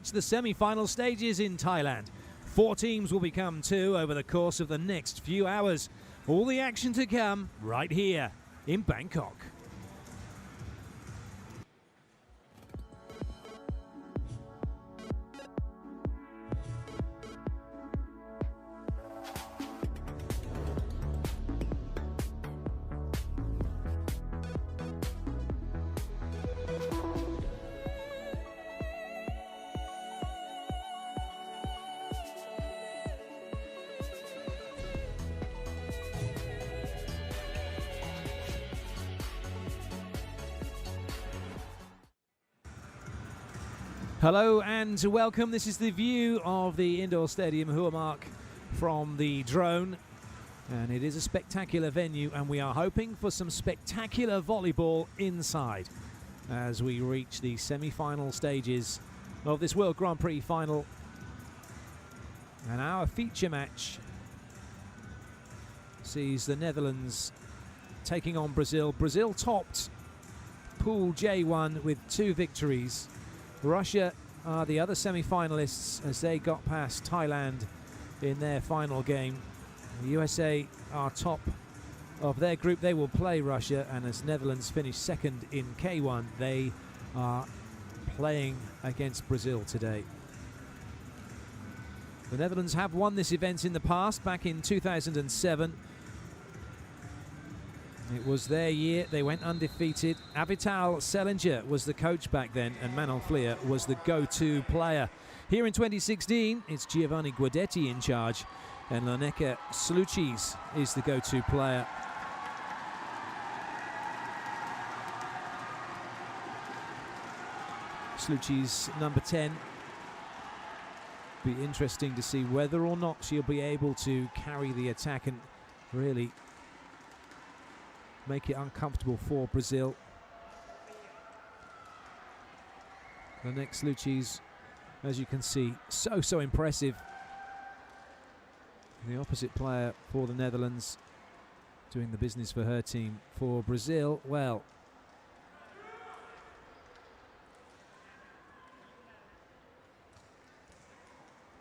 reached the semi-final stages in Thailand. 4 teams will become 2 over the course of the next few hours. All the action to come right here in Bangkok. Hello and welcome. This is the view of the indoor stadium Huamark from the drone, and it is a spectacular venue, and we are hoping for some spectacular volleyball inside as we reach the semi-final stages of this World Grand Prix final. And our feature match sees the Netherlands taking on Brazil. Brazil topped Pool J1 with 2 victories. Russia are the other semi-finalists as they got past Thailand in their final game. The USA are top of their group. They will play Russia, and as Netherlands finished second in K1, they are playing against Brazil today. The Netherlands have won this event in the past, back in 2007. It was their year. They went undefeated. Avital Selinger was the coach back then, and Manon Fleer was the go-to player. Here in 2016, it's Giovanni Guidetti in charge, and Laneka Slucis is the go-to player. Slucis, number 10. Be interesting to see whether or not she'll be able to carry the attack and really make it uncomfortable for Brazil. The next Slucis, as you can see, so impressive. The opposite player for the Netherlands doing the business for her team. For Brazil, well,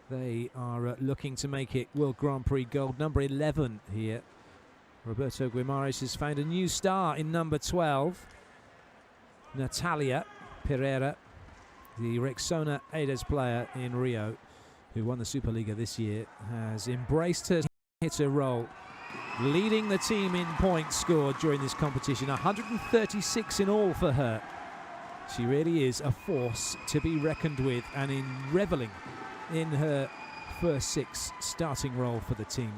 they are looking to make it World Grand Prix gold. Number 11 here. Roberto Guimarães has found a new star in number 12. Natalia Pereira, the Rexona Ades player in Rio, who won the Superliga this year, has embraced her hitter role, leading the team in points scored during this competition. 136 in all for her. She really is a force to be reckoned with, and reveling in her first 6 starting role for the team.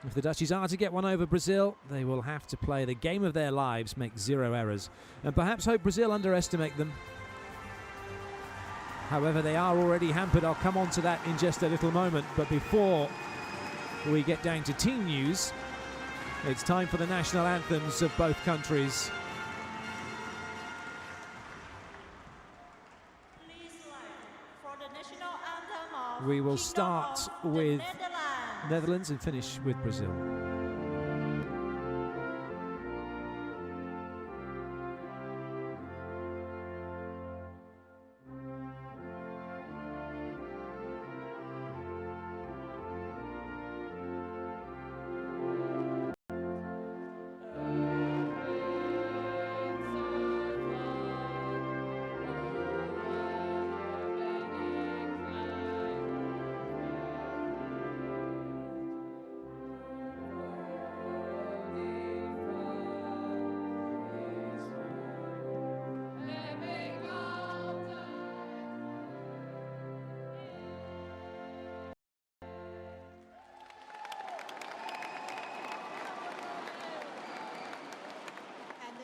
If the Dutchies are to get one over Brazil, they will have to play the game of their lives, make 0 errors, and perhaps hope Brazil underestimate them. However, they are already hampered. I'll come on to that in just a little moment. But before we get down to team news, it's time for the national anthems of both countries. We will start with Netherlands and finish with Brazil.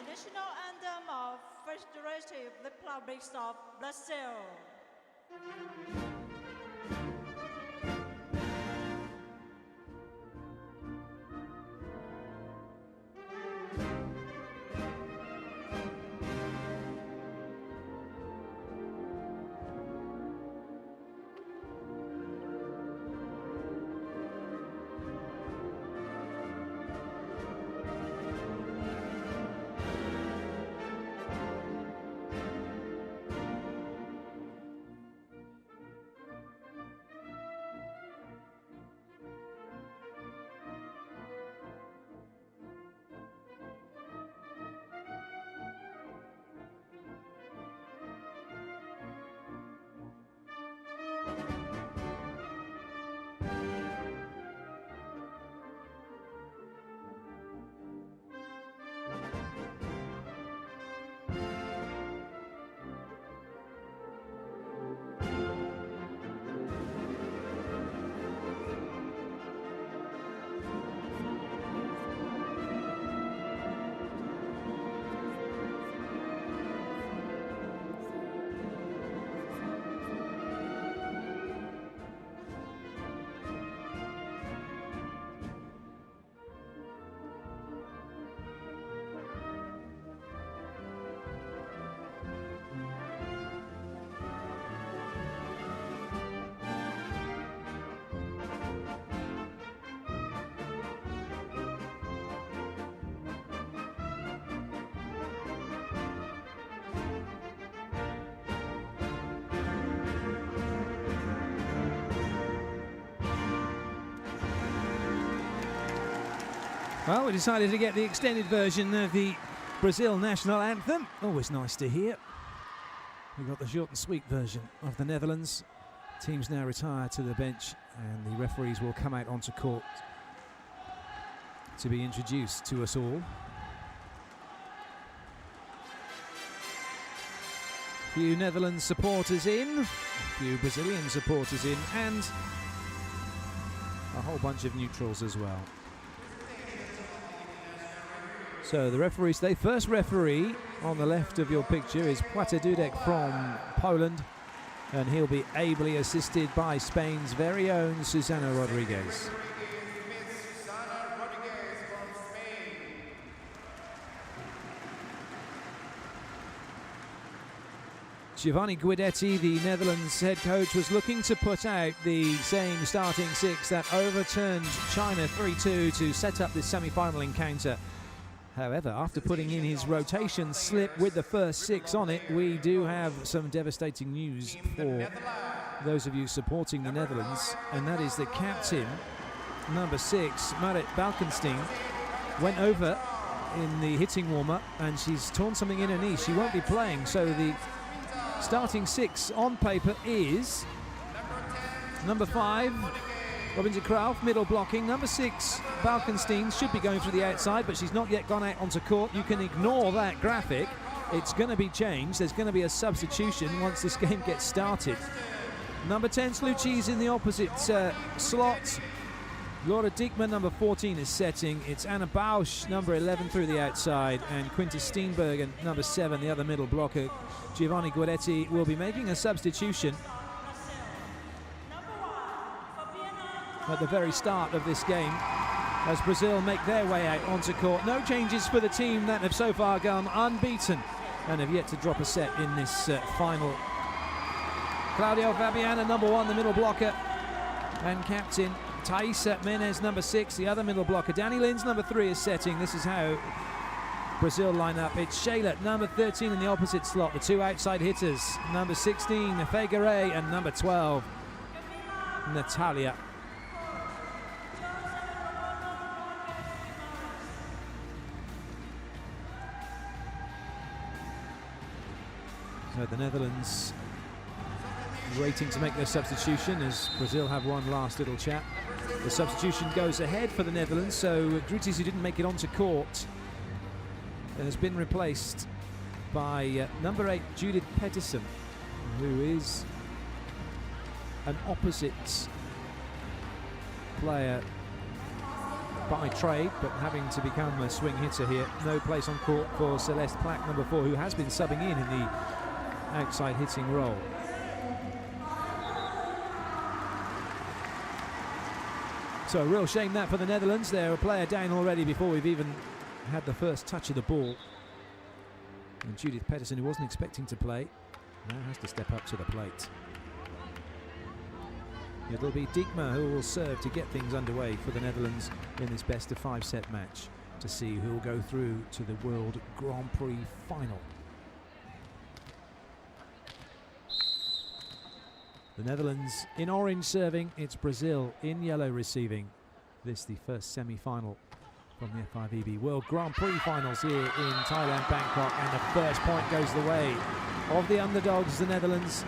National anthem of Federative Republic of Brazil. Well, we decided to get the extended version of the Brazil national anthem. Always nice to hear. We got the short and sweet version of the Netherlands. Teams now retire to the bench and the referees will come out onto court to be introduced to us all. A few Netherlands supporters in, a few Brazilian supporters in, and a whole bunch of neutrals as well. So the referees, the first referee on the left of your picture is Dudek from Poland, and he'll be ably assisted by Spain's very own Susana Rodriguez. Giovanni Guidetti, the Netherlands head coach, was looking to put out the same starting six that overturned China 3-2 to set up this semi-final encounter. However, after putting in his rotation slip with the first six on it, we do have some devastating news for those of you supporting the Netherlands, and that is the captain, number 6, Marit Balkenstein, went over in the hitting warm-up and she's torn something in her knee. She won't be playing, so the starting six on paper is number 5, Robin de Graaf, middle blocking. Number 6, Balkenstein, should be going through the outside, but she's not yet gone out onto court. You can ignore that graphic. It's going to be changed. There's going to be a substitution once this game gets started. Number 10, Slucci's in the opposite slot. Laura Diekman, number 14, is setting. It's Anna Bausch, number 11, through the outside, and Quinta Steenbergen, number 7, the other middle blocker. Giovanni Guidetti will be making a substitution at the very start of this game as Brazil make their way out onto court. No changes for the team that have so far gone unbeaten and have yet to drop a set in this final. Claudio Fabiana, number 1, the middle blocker and captain. Thaisa Menez, number 6, the other middle blocker. Danny Lins, number 3, is setting. This is how Brazil line up. It's Shayla, number 13, in the opposite slot. The two outside hitters, number 16, Fegare, and number 12, Natalia. So the Netherlands waiting to make their substitution as Brazil have one last little chat. The substitution goes ahead for the Netherlands, so Grutis, who didn't make it onto court, has been replaced by number 8, Judith Pettersson, who is an opposite player by trade, but having to become a swing hitter here. No place on court for Celeste Plack, number 4, who has been subbing in the outside hitting role. So a real shame that for the Netherlands. They're a player down already before we've even had the first touch of the ball. And Judith Pettersson, who wasn't expecting to play, now has to step up to the plate. It'll be Diekma who will serve to get things underway for the Netherlands in this best of 5 set match to see who will go through to the World Grand Prix final. The Netherlands in orange serving, it's Brazil in yellow receiving. This the first semi-final from the FIVB World Grand Prix finals here in Thailand, Bangkok, and the first point goes the way of the underdogs, the Netherlands.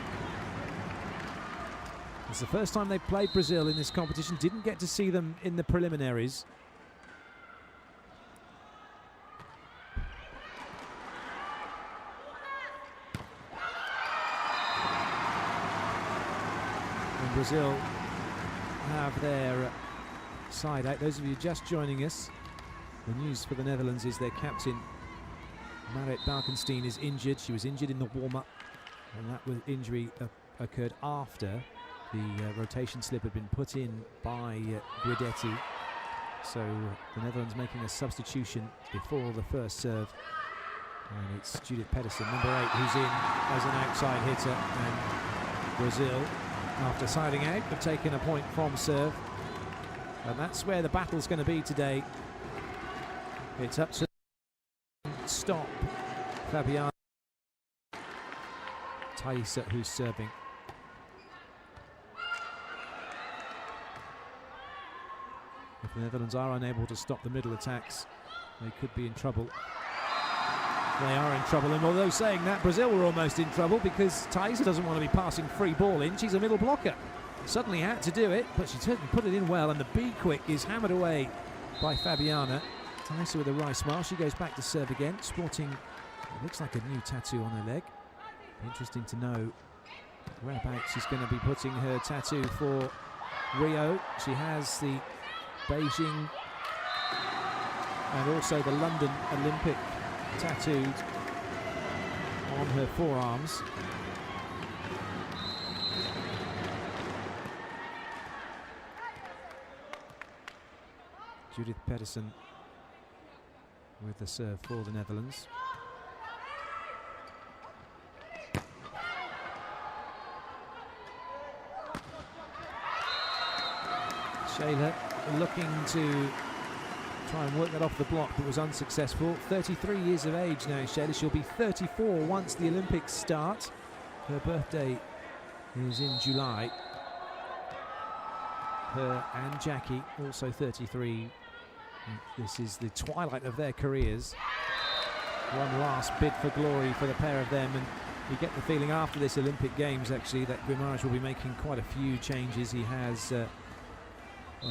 It's the first time they've played Brazil in this competition, didn't get to see them in the preliminaries. Brazil have their side out. Those of you just joining us, the news for the Netherlands is their captain, Marit Balkenstein, is injured. She was injured in the warm-up, and that injury occurred after the rotation slip had been put in by Guidetti. So the Netherlands making a substitution before the first serve. And it's Judith Pettersson, number 8, who's in as an outside hitter. And Brazil, after siding out, have taken a point from serve, and that's where the battle's going to be today. It's up to stop Fabiana. Thaisa, who's serving. If the Netherlands are unable to stop the middle attacks, they could be in trouble. They are in trouble, and although saying that, Brazil were almost in trouble because Thais doesn't want to be passing free ball in. She's a middle blocker. Suddenly had to do it, but she certainly put it in well, and the B-quick is hammered away by Fabiana. Thais with a wry smile. She goes back to serve again, sporting it looks like a new tattoo on her leg. Interesting to know whereabouts she's going to be putting her tattoo for Rio. She has the Beijing and also the London Olympic tattooed on her forearms. Judith Pedersen with the serve for the Netherlands. Shayla looking to try and work that off the block, but was unsuccessful. 33 years of age now, Shayla. She'll be 34 once the Olympics start. Her birthday is in July. Her and Jackie, also 33. This is the twilight of their careers. One last bid for glory for the pair of them, and you get the feeling after this Olympic Games, actually, that Guimarães will be making quite a few changes. He has an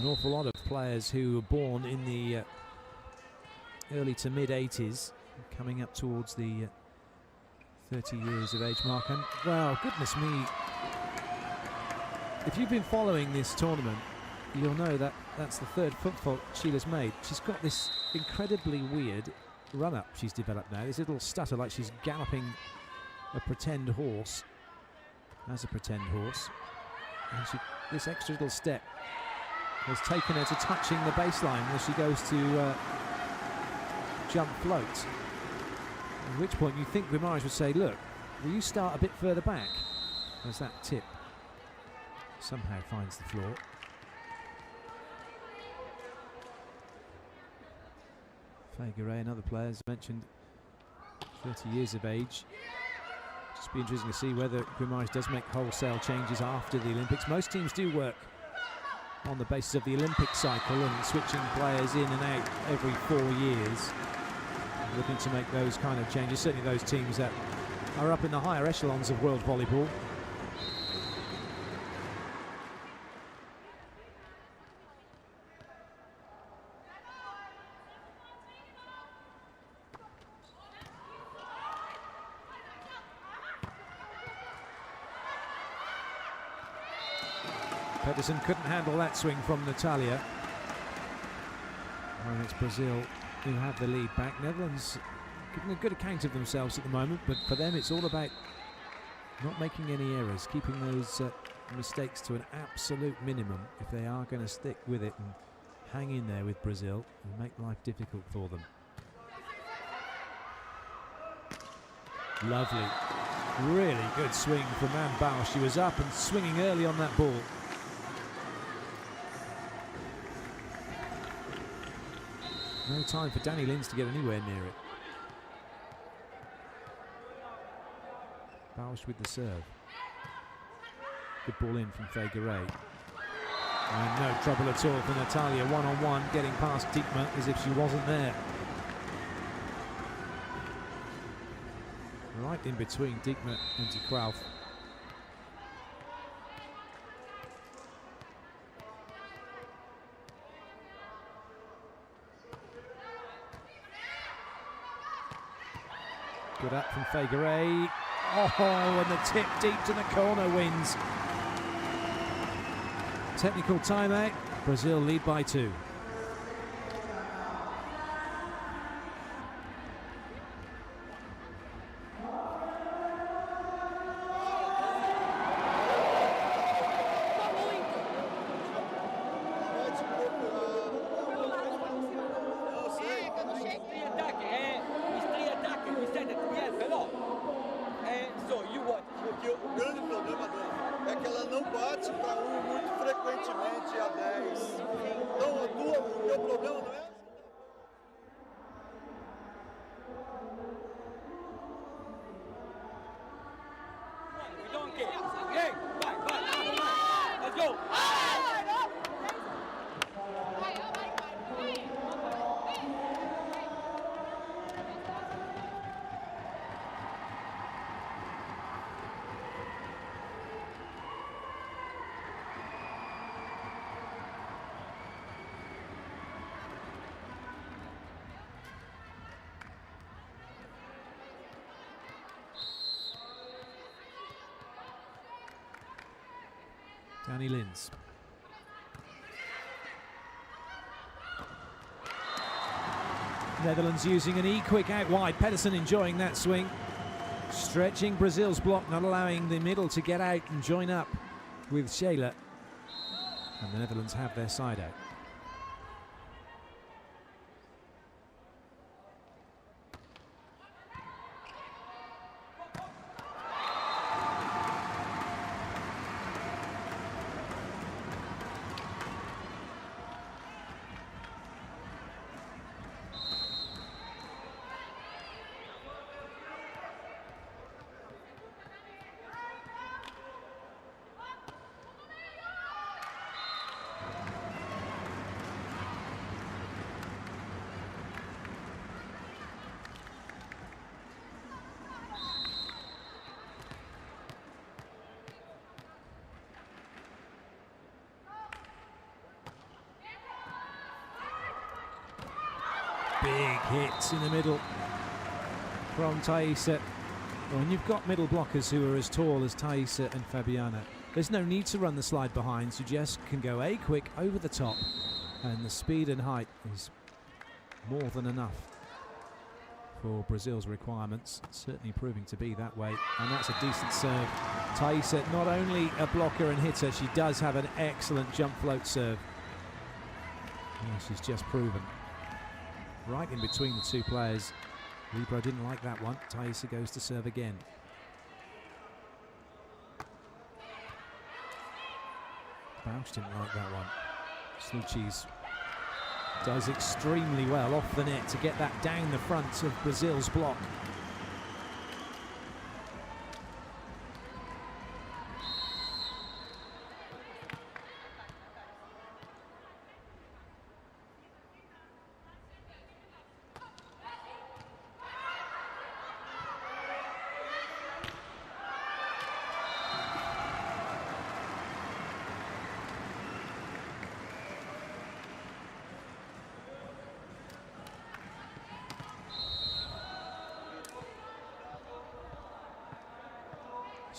awful lot of players who were born in the early to mid-80s, coming up towards the 30 years of age mark. And, well, goodness me, if you've been following this tournament, you'll know that that's the third foot fault Sheila's made. She's got this incredibly weird run-up she's developed now, this little stutter like she's galloping a pretend horse, as a pretend horse. And this extra little step has taken her to touching the baseline as she goes to jump float. At which point you think Guimarães would say, look, will you start a bit further back? As that tip somehow finds the floor. Faye Garay, another player, as mentioned, 30 years of age. Just be interesting to see whether Guimarães does make wholesale changes after the Olympics. Most teams do work on the basis of the Olympic cycle and switching players in and out every 4 years, looking to make those kind of changes. Certainly those teams that are up in the higher echelons of world volleyball. Pedersen couldn't handle that swing from Natalia. And it's Brazil who have the lead back. Netherlands giving a good account of themselves at the moment, but for them it's all about not making any errors, keeping those mistakes to an absolute minimum if they are going to stick with it and hang in there with Brazil and make life difficult for them. Lovely, really good swing from Anne Bausch. She was up and swinging early on that ball. No time for Danny Lins to get anywhere near it. Bausch with the serve. Good ball in from Faye Garay. And no trouble at all for Natalia, one-on-one, getting past Diekma as if she wasn't there. Right in between Diekma and de Graaf. Good up from Faye Garay. Oh, and the tip deep to the corner wins. Technical timeout. Brazil lead by 2. Danny Lins. Netherlands using an E-quick out wide. Pedersen enjoying that swing. Stretching Brazil's block, not allowing the middle to get out and join up with Shayla. And the Netherlands have their side out. Big hits in the middle from Thaisa. When you've got middle blockers who are as tall as Thaisa and Fabiana, there's no need to run the slide behind. You just can go A-quick over the top, and the speed and height is more than enough for Brazil's requirements. Certainly proving to be that way, and that's a decent serve. Thaisa, not only a blocker and hitter, she does have an excellent jump float serve. Yeah, she's just proven. Right in between the two players. Libro didn't like that one. Thaisa goes to serve again. Bausch didn't like that one. Slucis does extremely well off the net to get that down the front of Brazil's block.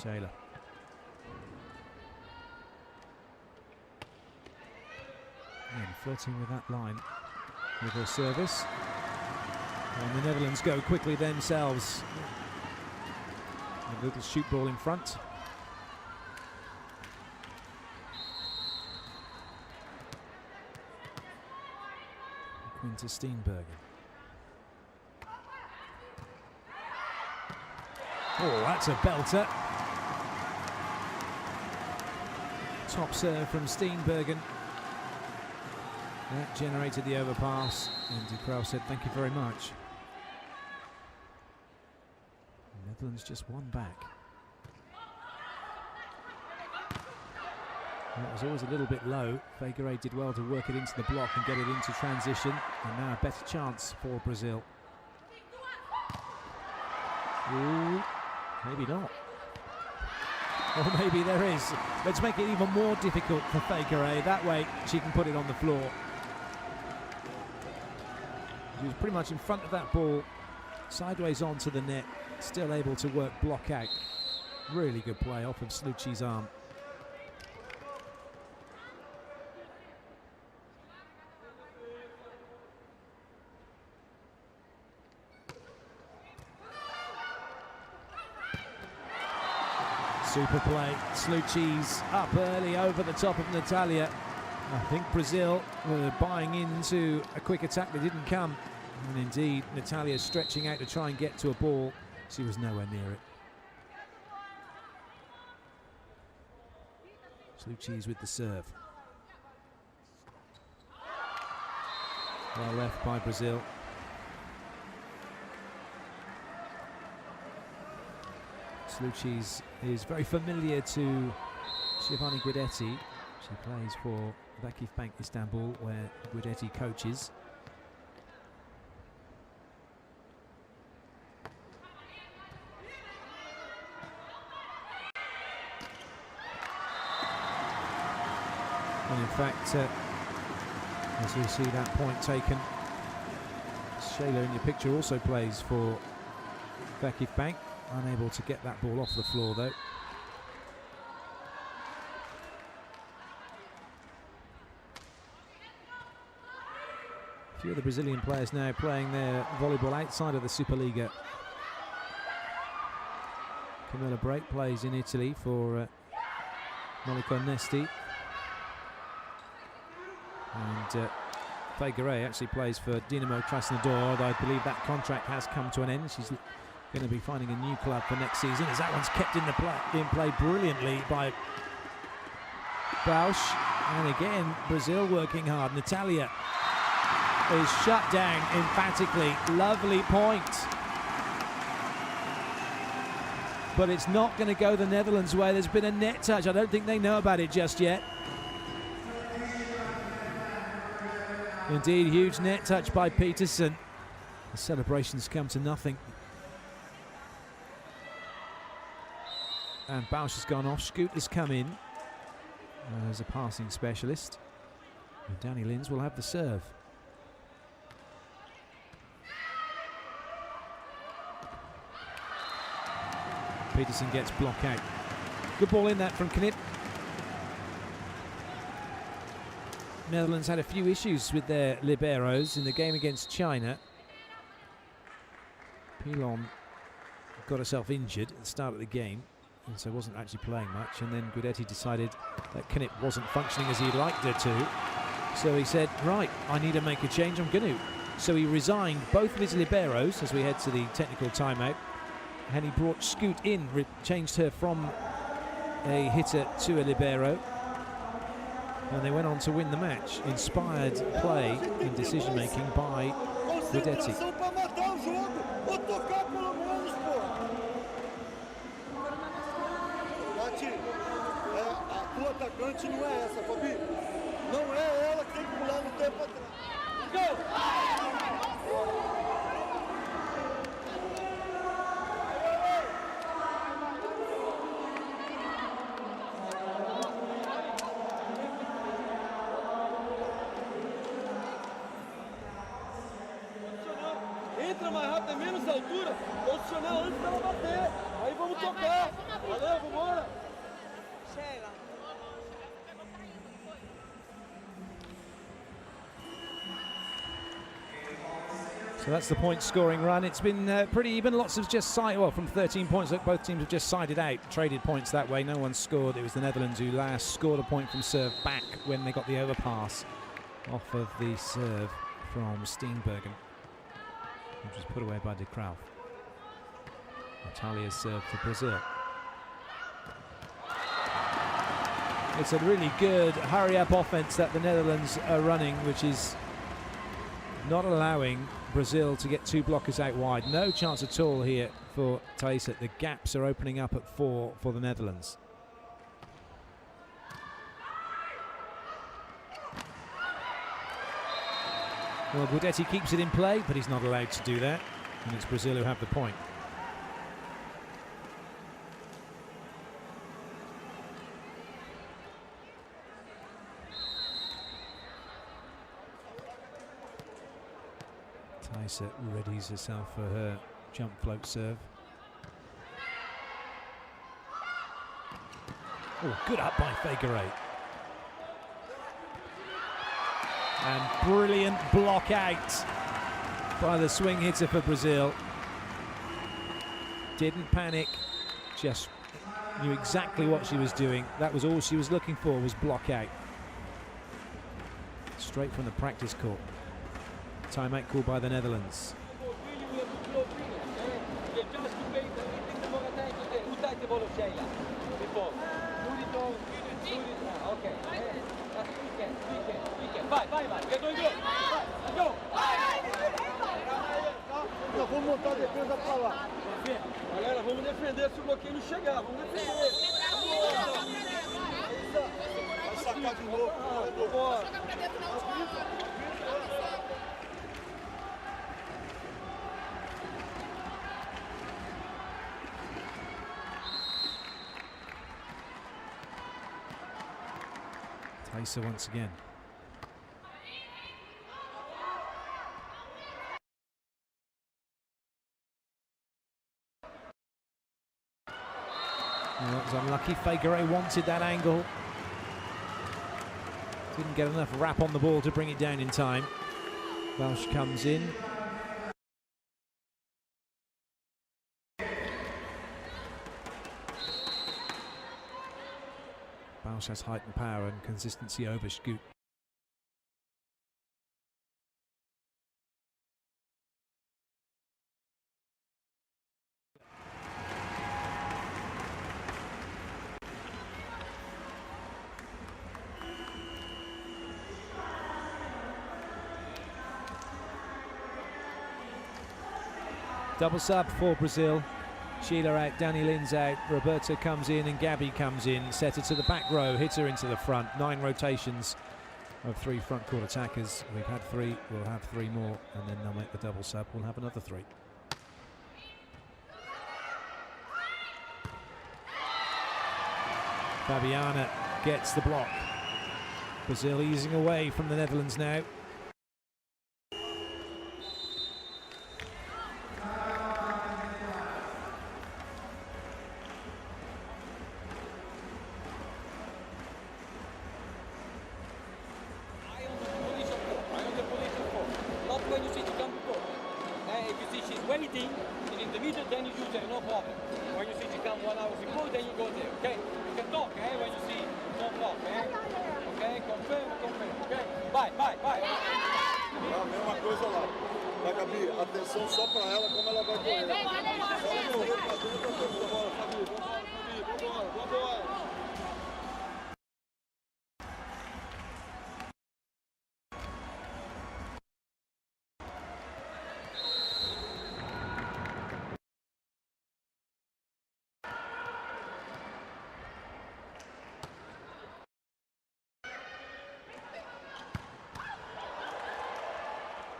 Shayla. And flirting with that line with her service. And the Netherlands go quickly themselves. A little shoot ball in front. Quinta Steenbergen. Oh, that's a belter. Top serve from Steenbergen. That generated the overpass, and De Cruyff said thank you very much. The Netherlands just one back. That was always a little bit low. Figueiredo did well to work it into the block and get it into transition, and now a better chance for Brazil. Ooh, maybe not. Or maybe there is. Let's make it even more difficult for Figueiredo. That way she can put it on the floor. She was pretty much in front of that ball, sideways onto the net, still able to work block out. Really good play off of Sluci's arm. Super play. Sluci's up early over the top of Natalia. I think Brazil were buying into a quick attack that didn't come. And indeed, Natalia stretching out to try and get to a ball. She was nowhere near it. Sluci's with the serve. Well left by Brazil. Slucis is very familiar to Giovanni Guidetti. She plays for Vakif Bank Istanbul, where Guidetti coaches. And in fact, as we see that point taken, Shayla in your picture also plays for Vakif Bank. Unable to get that ball off the floor though. few of the Brazilian players now playing their volleyball outside of the Superliga. Camilla Brake plays in Italy for Monaco Nesti. And Figueiredo actually plays for Dinamo Krasnodar, although I believe that contract has come to an end. She's going to be finding a new club for next season, as that one's kept in play brilliantly by Bausch. And again, Brazil working hard. Natalia is shut down emphatically. Lovely point. But it's not going to go the Netherlands' way. There's been a net touch. I don't think they know about it just yet. Indeed, huge net touch by Peterson. The celebrations come to nothing. And Bausch has gone off. Scoot has come in as a passing specialist. And Danny Lins will have the serve. Peterson gets block out. Good ball in that from Knip. Netherlands had a few issues with their liberos in the game against China. Pilon got herself injured at the start of the game, and so wasn't actually playing much. And then Guidetti decided that Knip wasn't functioning as he'd liked her to. So he said, right, I need to make a change, I'm going to. So he resigned both of his liberos as we head to the technical timeout. And he brought Scoot in, changed her from a hitter to a libero. And they went on to win the match. Inspired play in decision-making by Guidetti. Entra mais rápido, menos altura, posicionar antes dela bater. Aí vamos tocar. Valeu, vambora. Chega. So that's the point scoring run. It's been pretty even. Lots of just from 13 points. Look, both teams have just sided out, traded points that way. No one scored. It was the Netherlands who last scored a point from serve back when they got the overpass off of the serve from Steenbergen, which was put away by De Graaf. Natalia's serve for Brazil. It's a really good hurry-up offense that the Netherlands are running, which is not allowing Brazil to get two blockers out wide. No chance at all here for Thaisa. The gaps are opening up at 4 for the Netherlands. Well, Guidetti keeps it in play, but he's not allowed to do that. And it's Brazil who have the point. Thaisa readies herself for her jump float serve. Oh, good up by Figueiredo. And brilliant block out by the swing hitter for Brazil. Didn't panic, just knew exactly what she was doing. That was all she was looking for, was block out. Straight from the practice court. Timeout called by the Netherlands. Vamos montar a defesa para lá. Galera, vamos defender se o bloqueio não chegar. Vamos defender. Vai sacar de novo. Thaisa once again. That was unlucky. Figueiredo wanted that angle. Didn't get enough wrap on the ball to bring it down in time. Welsh comes in. Welsh has height and power and consistency over Scoot. Double sub for Brazil. Sheila out, Danny Lynn's out, Roberta comes in and Gabby comes in. Setter to the back row, hits her into the front. 9 rotations of 3 front court attackers. We've had 3, we'll have 3 more, and then they'll make the double sub. We'll have another 3. Fabiana gets the block. Brazil easing away from the Netherlands now. Waiting in the middle, then you use it, no problem. When you see she come 1 hour before, then you go there, okay? You can talk, when you see, no problem, okay? Confirm, okay? Bye. A mesma coisa lá. Vai, Gabi, atenção só para ela, como ela vai correr. Vambora.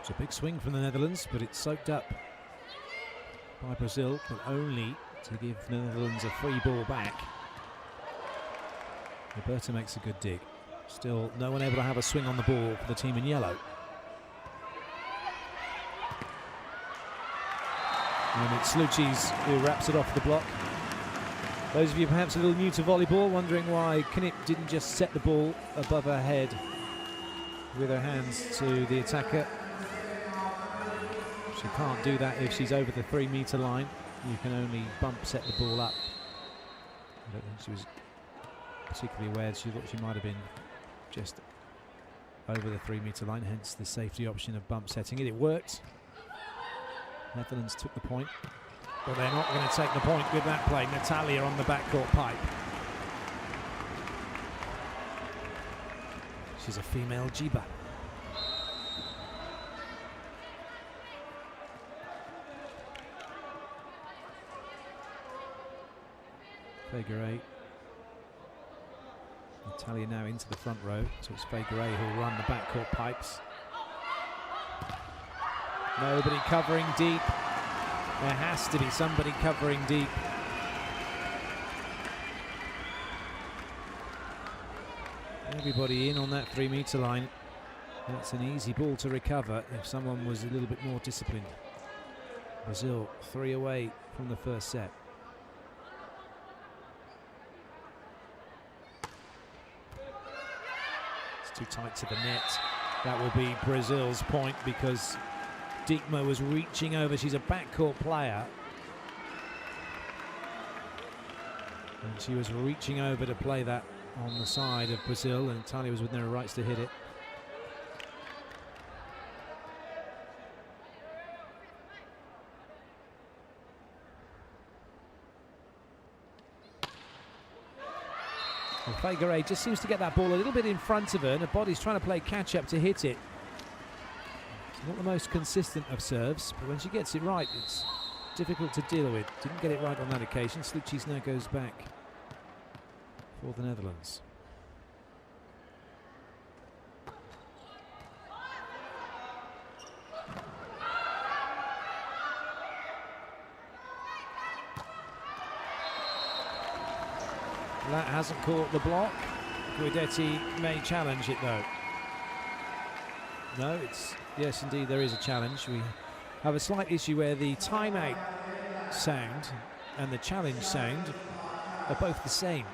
It's a big swing from the Netherlands, but it's soaked up by Brazil, but only to give the Netherlands a free ball back. Roberta makes a good dig. Still no one able to have a swing on the ball for the team in yellow. And it's Slucis who wraps it off the block. Those of you perhaps a little new to volleyball, wondering why Knip didn't just set the ball above her head with her hands to the attacker. She can't do that if she's over the 3-meter line. You can only bump set the ball up. I don't think she was particularly aware. She thought she might have been just over the 3-meter line, hence the safety option of bump setting it. It worked. Netherlands took the point, but they're not going to take the point with that play. Natalia on the backcourt pipe. She's a female Jiba. Figure 8. Natalia now into the front row, so it's Figure 8 who'll run the backcourt pipes. Nobody covering deep. There has to be somebody covering deep. Everybody in on that 3-meter line. That's an easy ball to recover if someone was a little bit more disciplined. Brazil 3 away from the first set. Too tight to the net. That will be Brazil's point because Diekma was reaching over. She's a backcourt player. And she was reaching over to play that on the side of Brazil, and Italia was within her rights to hit it. Well, Figure 8 just seems to get that ball a little bit in front of her, and her body's trying to play catch-up to hit it. It's not the most consistent of serves, but when she gets it right, it's difficult to deal with. Didn't get it right on that occasion. Slucis now goes back for the Netherlands. That hasn't caught the block. Guidetti may challenge it though. No, it's, yes indeed there is a challenge. We have a slight issue where the timeout sound and the challenge sound are both the same.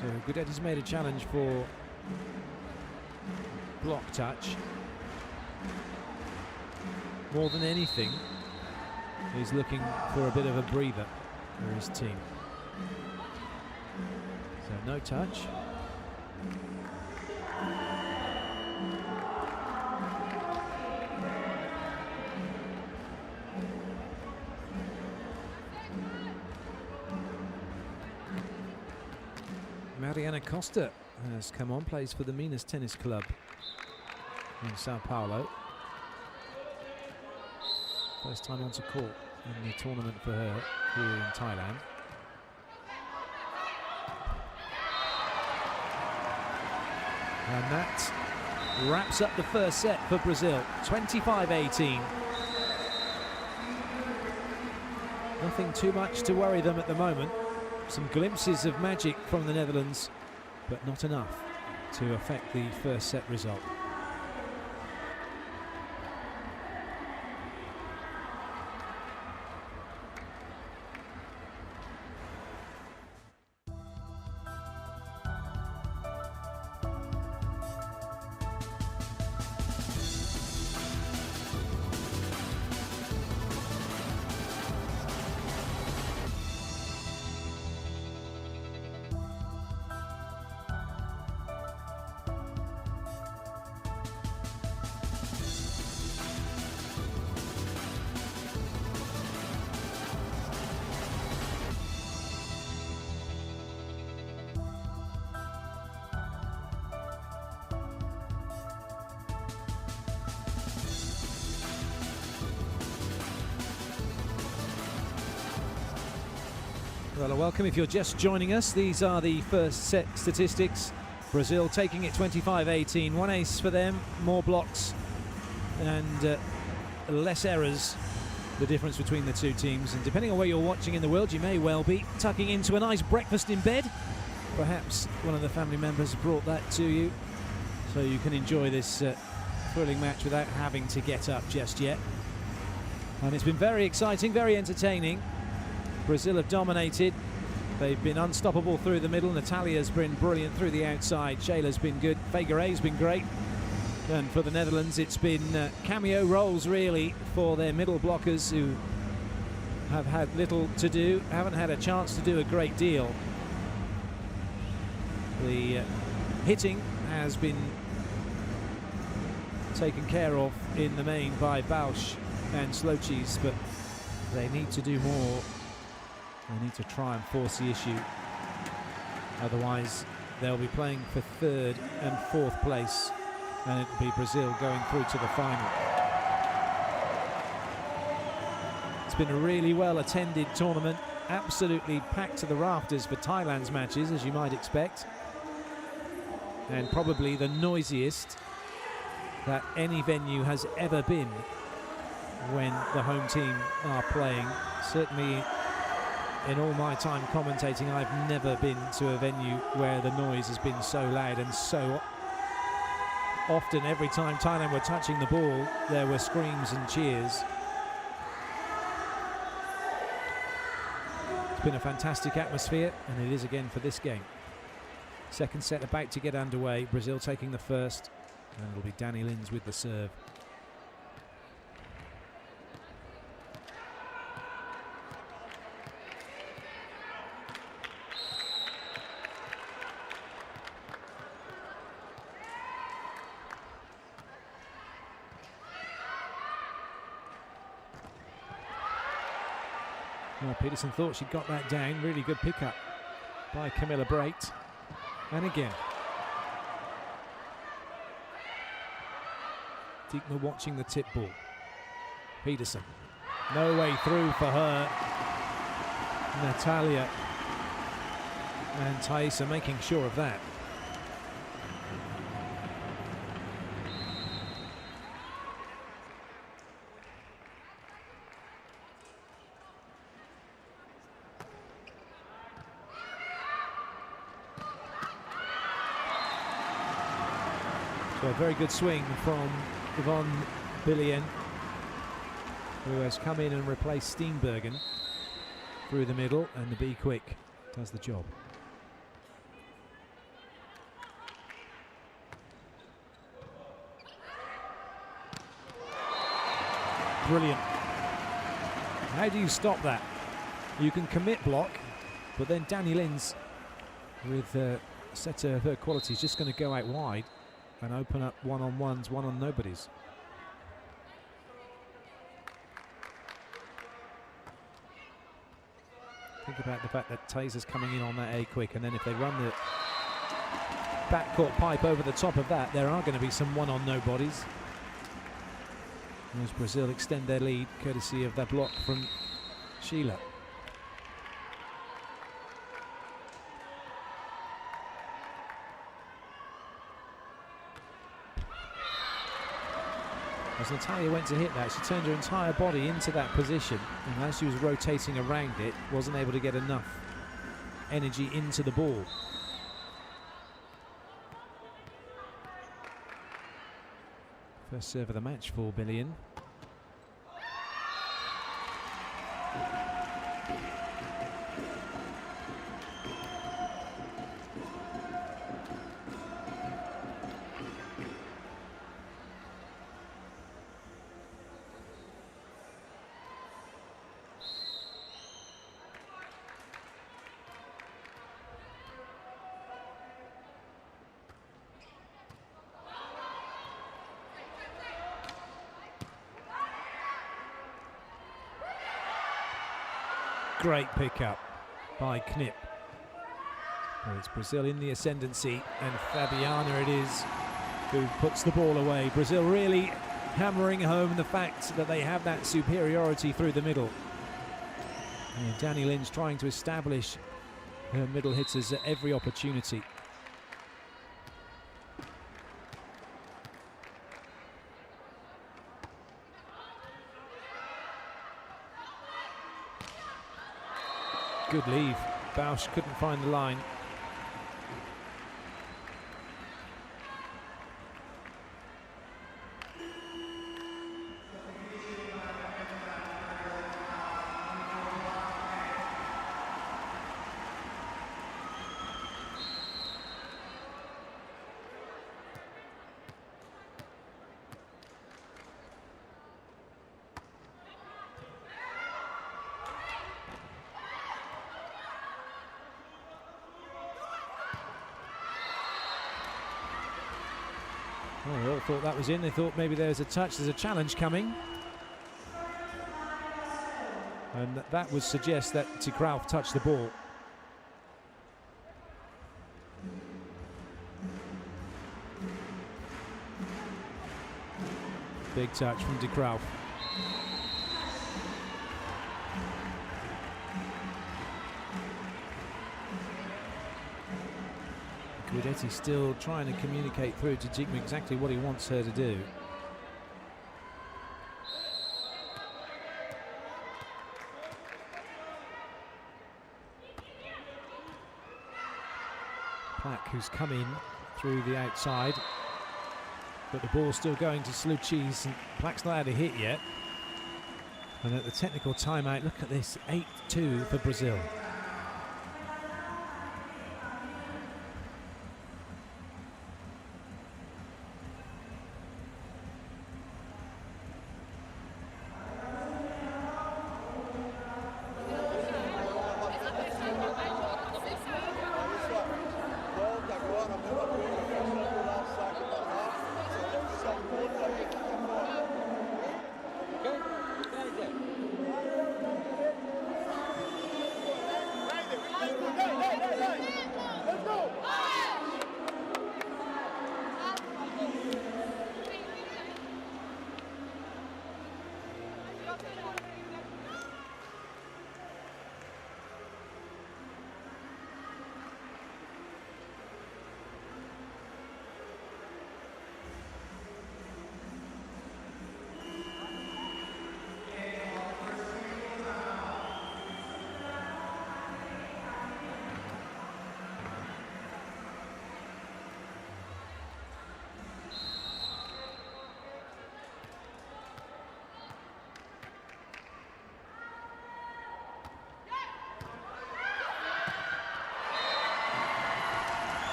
So Guidetti's made a challenge for block touch. More than anything, he's looking for a bit of a breather for his team. So no touch. Mariana Costa has come on, plays for the Minas Tennis Club in Sao Paulo. First time onto court in the tournament for her here in Thailand. And that wraps up the first set for Brazil, 25-18. Nothing too much to worry them at the moment. Some glimpses of magic from the Netherlands, but not enough to affect the first set result. Well, welcome if you're just joining us. These are the first set statistics. Brazil taking it 25-18. One ace for them, more blocks and less errors. The difference between the two teams. And depending on where you're watching in the world, you may well be tucking into a nice breakfast in bed. Perhaps one of the family members brought that to you, so you can enjoy this thrilling match without having to get up just yet. And it's been very exciting, very entertaining. Brazil have dominated. They've been unstoppable through the middle. Natalia's been brilliant through the outside. Shayla's been good. Figueiredo's been great. And for the Netherlands, it's been cameo roles, really, for their middle blockers who have had little to do, haven't had a chance to do a great deal. The hitting has been taken care of in the main by Bausch and Slochis, but they need to do more. They need to try and force the issue. Otherwise, they'll be playing for third and fourth place, and it'll be Brazil going through to the final. It's been a really well-attended tournament, absolutely packed to the rafters for Thailand's matches, as you might expect, and probably the noisiest that any venue has ever been when the home team are playing. Certainly in all my time commentating, I've never been to a venue where the noise has been so loud, and so often every time Thailand were touching the ball there were screams and cheers. It's been a fantastic atmosphere, and it is again for this game. Second set about to get underway. Brazil taking the first, and it'll be Danny Lins with the serve. Well, Peterson thought she got that down. Really good pickup by Camilla Brate. And again, Diekma watching the tip ball. Peterson, no way through for her. Natalia and Thaisa making sure of that. So a very good swing from Yvonne Billien, who has come in and replaced Steenbergen through the middle, and the Be Quick does the job. brilliant. How do you stop that? You can commit block, but then Danny Lins, with a set of her qualities, just going to go out wide and open up one-on-ones, one-on-nobodies. Think about the fact that Taser's coming in on that A quick, and then if they run the backcourt pipe over the top of that, there are going to be some one-on-nobodies. As Brazil extend their lead, courtesy of that block from Sheila. As Natalia went to hit that, she turned her entire body into that position, and as she was rotating around it, wasn't able to get enough energy into the ball. First serve of the match for Billion. Great pickup by Knip. Well, it's Brazil in the ascendancy, and Fabiana it is who puts the ball away. Brazil really hammering home the fact that they have that superiority through the middle. And Danny Lynch trying to establish her middle hitters at every opportunity. Good leave. Bausch couldn't find the line. Oh, they all thought that was in. They thought maybe there's a touch, there's a challenge coming. And that would suggest that Tigrauf touched the ball. Big touch from Tigrauf. Guidetti still trying to communicate through to Jigme exactly what he wants her to do. Plack, who's come in through the outside, but the ball's still going to Sluchis, and Plack's not had a hit yet. And at the technical timeout, look at this, 8-2 for Brazil.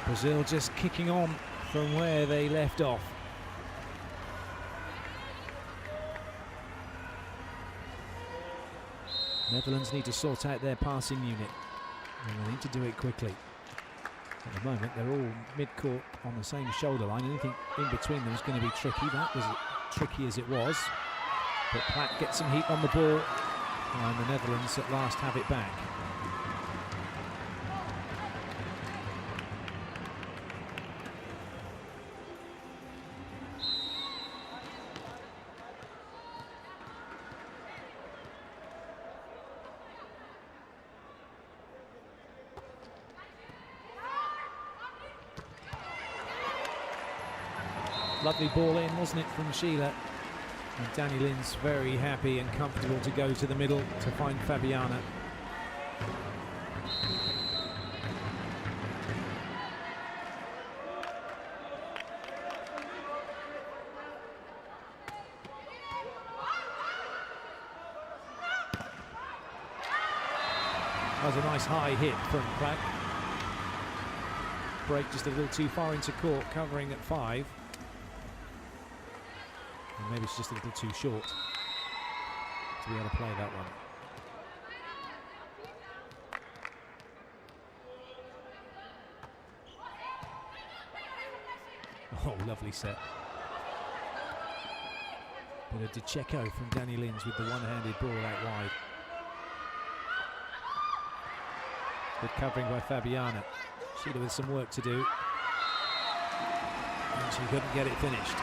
Brazil just kicking on from where they left off. Netherlands need to sort out their passing unit, and they need to do it quickly. At the moment, they're all mid-court on the same shoulder line. Anything in between them is going to be tricky. That was tricky as it was. But Platt gets some heat on the ball, and the Netherlands at last have it back. Lovely ball in, wasn't it, from Sheila? And Danny Lin's very happy and comfortable to go to the middle to find Fabiana. That was a nice high hit from Platt. Break just a little too far into court, covering at 5. And maybe it's just a little too short to be able to play that one. Oh, lovely set. Bit of DiCecco from Danny Lin's with the one-handed ball out wide. Good covering by Fabiana. Sheila with some work to do. And she couldn't get it finished.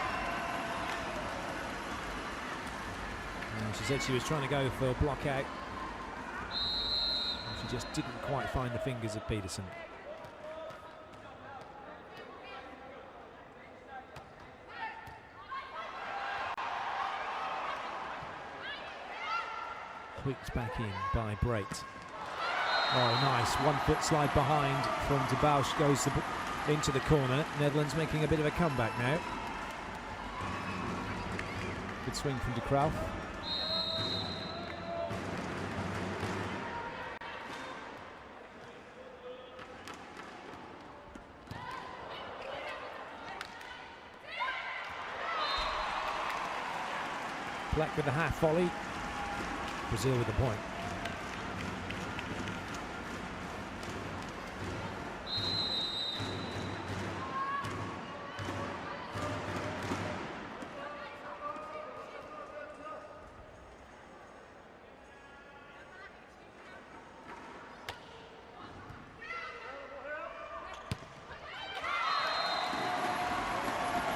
She said she was trying to go for a block out. And she just didn't quite find the fingers of Peterson. Tweaked back in by Brait. Oh, nice. 1 foot slide behind from De Bausch, goes into the corner. Netherlands making a bit of a comeback now. Good swing from De Kruijf. Black with the half volley. Brazil with the point.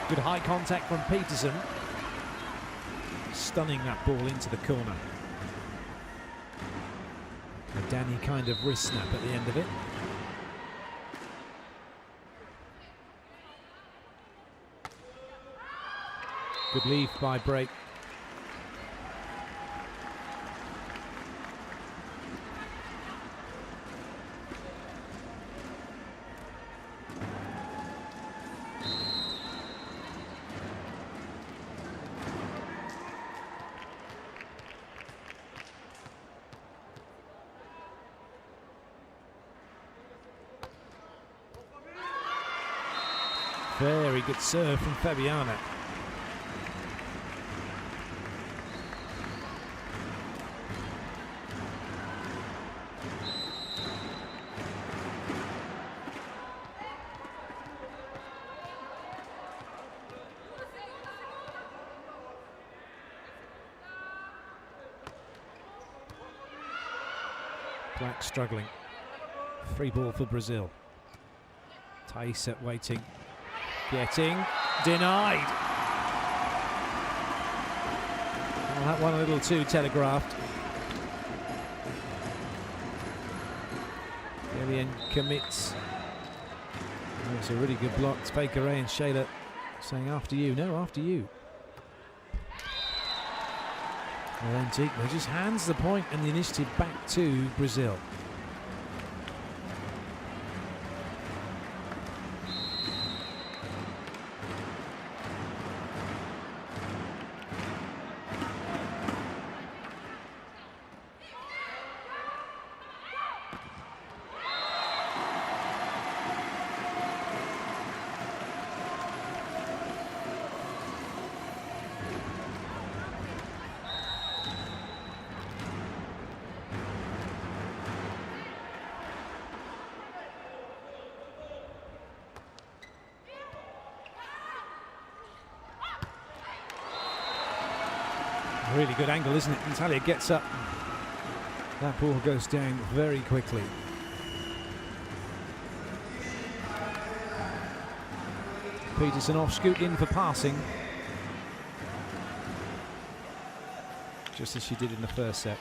Good high contact from Peterson. Stunning that ball into the corner. A Danny kind of wrist snap at the end of it. Good leave by Brait. Very good serve from Fabiana. Black struggling. Free ball for Brazil. Thaisa waiting. Getting denied. Well, that one a little too telegraphed. Gillian commits. Oh, it's a really good block. It's Baker Ray and Shayla saying after you. No, after you. Well, then Tiekler just hands the point and the initiative back to Brazil. Really good angle, isn't it? Natalia gets up. That ball goes down very quickly. Peterson off, scoot in for passing. Just as she did in the first set.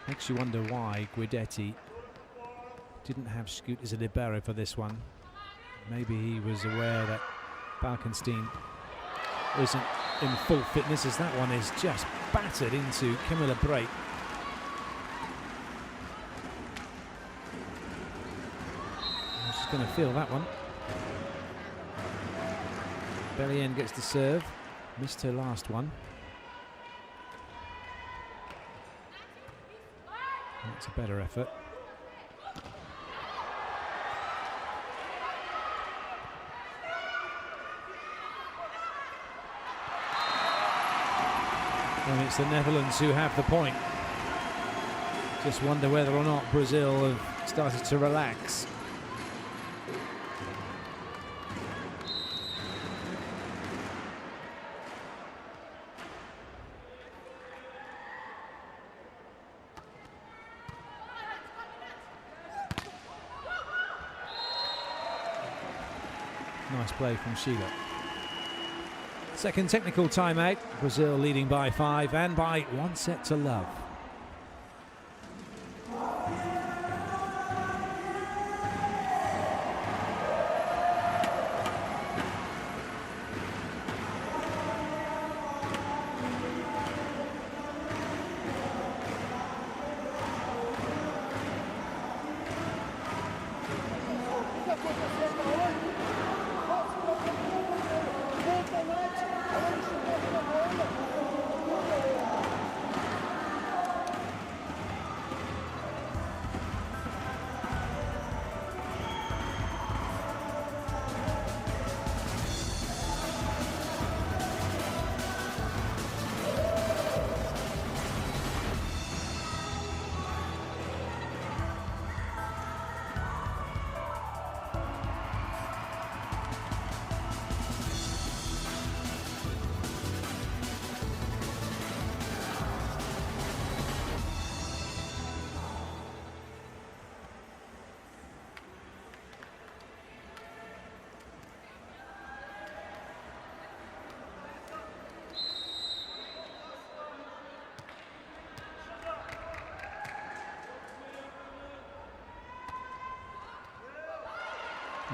Makes you wonder why Guidetti didn't have Scoot as a libero for this one. Maybe he was aware that Balkenstein isn't in full fitness, as that one is just battered into Camilla Brake. She's going to feel that one. Bellien gets the serve. Missed her last one. That's a better effort. And it's the Netherlands who have the point. Just wonder whether or not Brazil have started to relax. Nice play from Sheila. Second technical timeout. Brazil leading by 5 and by 1-0.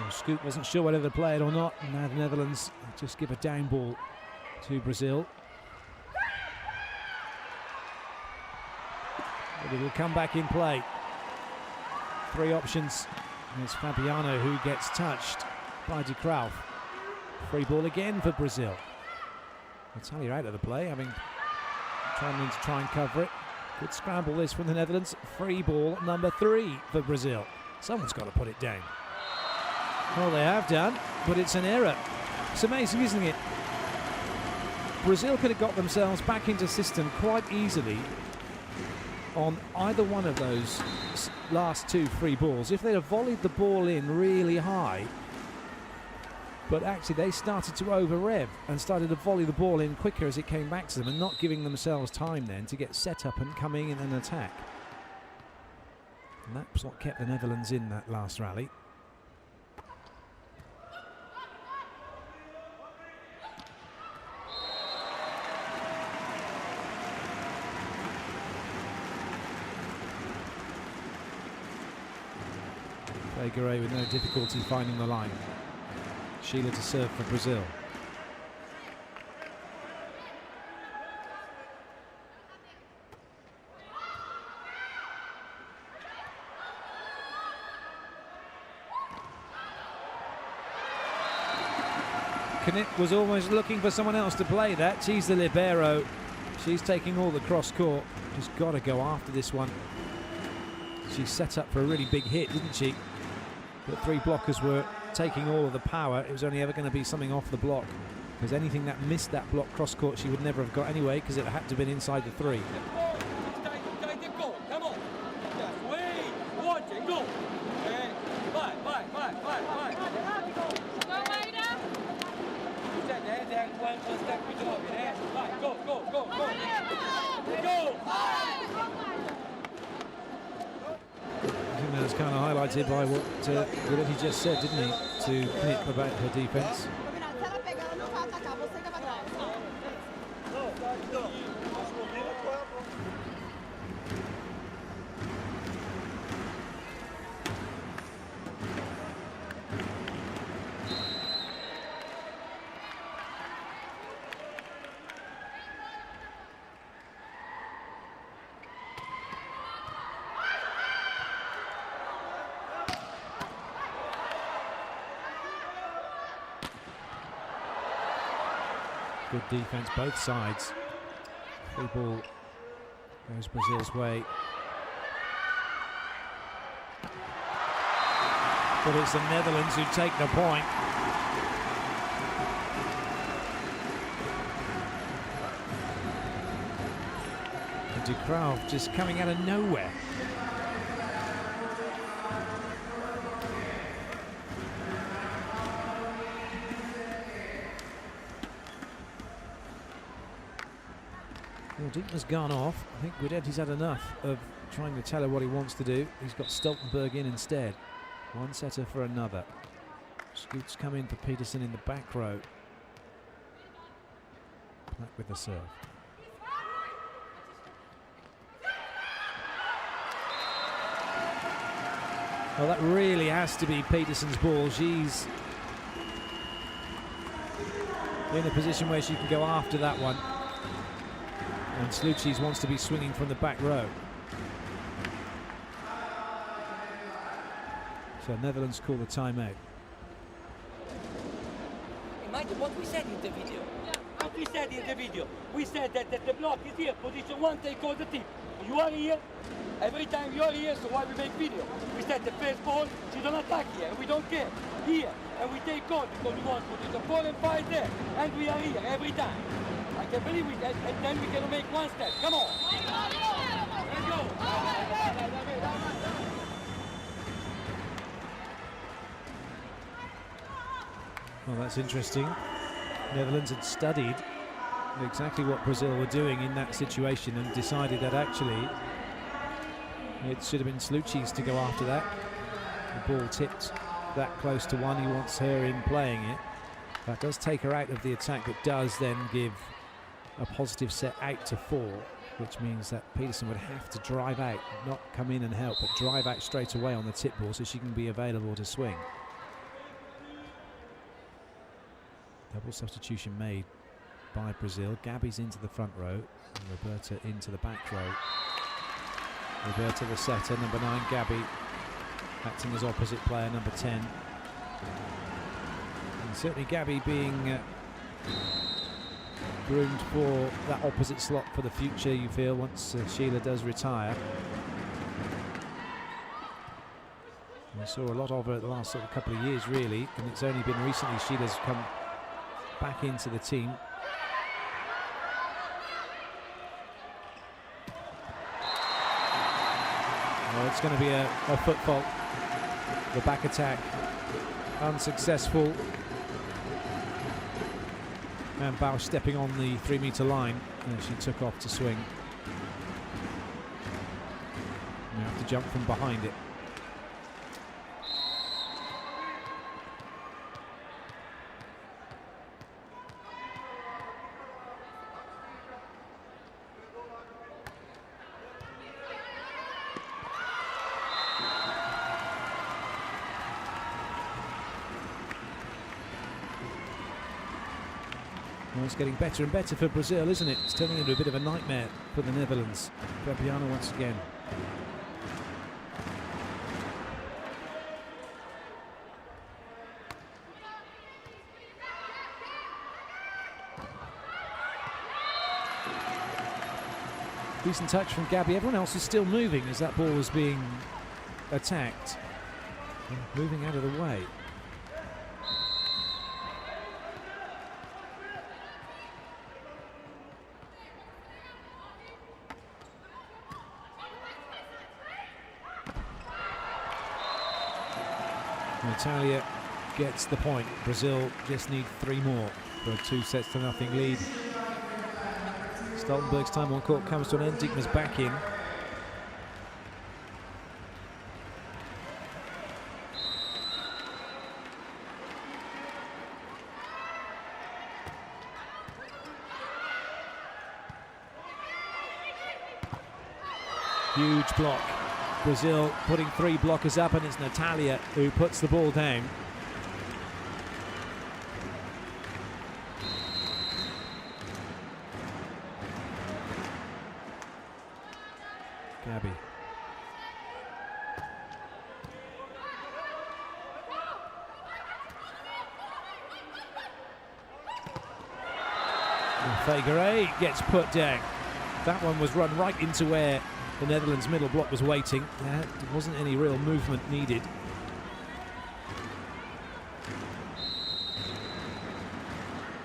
Scoot wasn't sure whether to play it or not. Now the Netherlands just give a down ball to Brazil. But it will come back in play. 3 options. And it's Fabiano who gets touched by De Kruijff. Free ball again for Brazil. Natalia out of the play, having trying to try and cover it. Good scramble this from the Netherlands. Free ball number 3 for Brazil. Someone's got to put it down. Well, they have done, but it's an error. It's amazing, isn't it? Brazil could have got themselves back into system quite easily on either one of those last 2 free balls. If they'd have volleyed the ball in really high, but actually they started to over-rev and started to volley the ball in quicker as it came back to them and not giving themselves time then to get set up and coming in an attack. And that's what kept the Netherlands in that last rally. Guerre with no difficulty finding the line. Sheila to serve for Brazil. Knit was almost looking for someone else to play that. She's the libero. She's taking all the cross court. She's got to go after this one. She set up for a really big hit, didn't she? But 3 blockers were taking all of the power. It was only ever going to be something off the block, because anything that missed that block cross court she would never have got anyway, because it had to have been inside the 3. Come on. Yes, wait, watch and go. one step with Robin, eh? Vai, go, go, go, go! Go! I think that was kind of highlighted by what Guidetti just said, didn't he? To knip about her defence. Good defence, both sides. Free ball goes Brazil's way. But it's the Netherlands who take the point. And De Graaf just coming out of nowhere. Well, Diekman's gone off. I think Guidetti's had enough of trying to tell her what he wants to do. He's got Stoltenberg in instead. One setter for another. Scoots come in for Peterson in the back row. Black with the serve. Well, that really has to be Peterson's ball. She's in a position where she can go after that one. And Slucis wants to be swinging from the back row. So Netherlands call the timeout. Imagine what we said in the video. What we said in the video. We said that the block is here, position 1, take all the tip. You are here, every time you are here, so why we make video? We said the first ball, she don't attack here, and we don't care. Here, and we take all because we want position 4 and 5 there. And we are here every time. I can believe it, and then we can make one step. Come on. Let's go. Well, that's interesting. Netherlands had studied exactly what Brazil were doing in that situation and decided that actually it should have been Slucis to go after that. The ball tipped that close to one. He wants her in playing it. That does take her out of the attack, but does then give a positive set out to 4, which means that Peterson would have to drive out, not come in and help, but drive out straight away on the tip ball so she can be available to swing. Double substitution made by Brazil. Gabby's into the front row and Roberta into the back row. Roberta the setter, number 9 Gabby acting as opposite player, number 10. And certainly Gabby being groomed for that opposite slot for the future, you feel, once Sheila does retire. We saw a lot of her the last sort of couple of years, really, and it's only been recently Sheila's come back into the team. Well, it's going to be a foot fault. The back attack unsuccessful. And Bausch stepping on the 3-meter line, and she took off to swing. You have to jump from behind it. Well, it's getting better and better for Brazil, isn't it? It's turning into a bit of a nightmare for the Netherlands. Fabiano once again. Decent touch from Gabby. Everyone else is still moving as that ball was being attacked. And moving out of the way. Natalia gets the point. Brazil just need 3 more for a 2-0 lead. Stoltenberg's time on court comes to an end. Diekma's back in. Huge block. Brazil putting 3 blockers up, and it's Natalia who puts the ball down. Gabby. Figueroa gets put down. That one was run right into where the Netherlands middle block was waiting. There wasn't any real movement needed.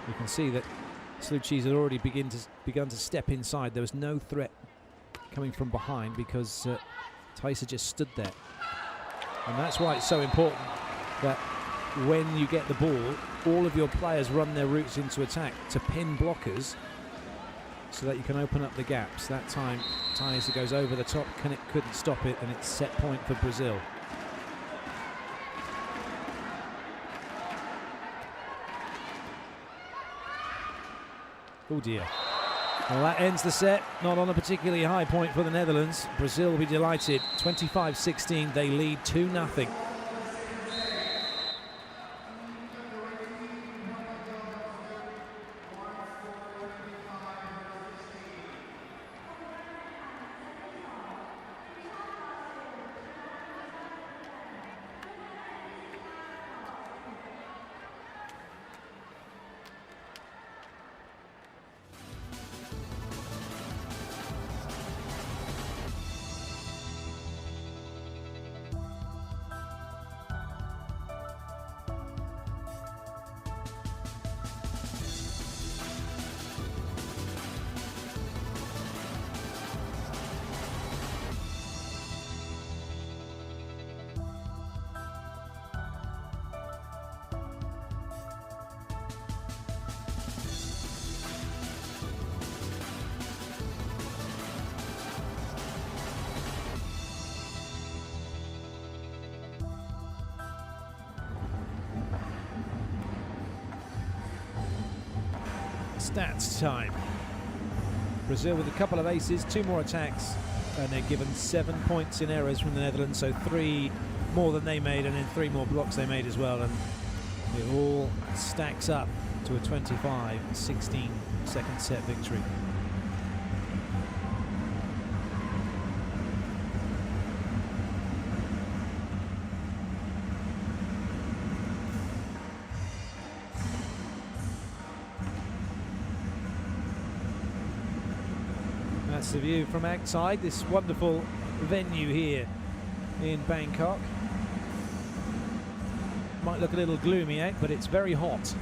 You can see that Slučí's had already begun to step inside. There was no threat coming from behind because Thijssen just stood there. And that's why it's so important that when you get the ball, all of your players run their routes into attack to pin blockers so that you can open up the gaps. That time, Thijssen goes over the top, couldn't stop it, and it's set point for Brazil. Oh dear. Well, that ends the set, not on a particularly high point for the Netherlands. Brazil will be delighted. 25-16, they lead 2-0. Stats time. Brazil with a couple of aces, 2 more attacks, and they're given 7 points in errors from the Netherlands, so 3 more than they made, and then 3 more blocks they made as well, and it all stacks up to a 25-16 second set victory. That's the view from outside this wonderful venue here in Bangkok. Might look a little gloomy out, but it's very hot.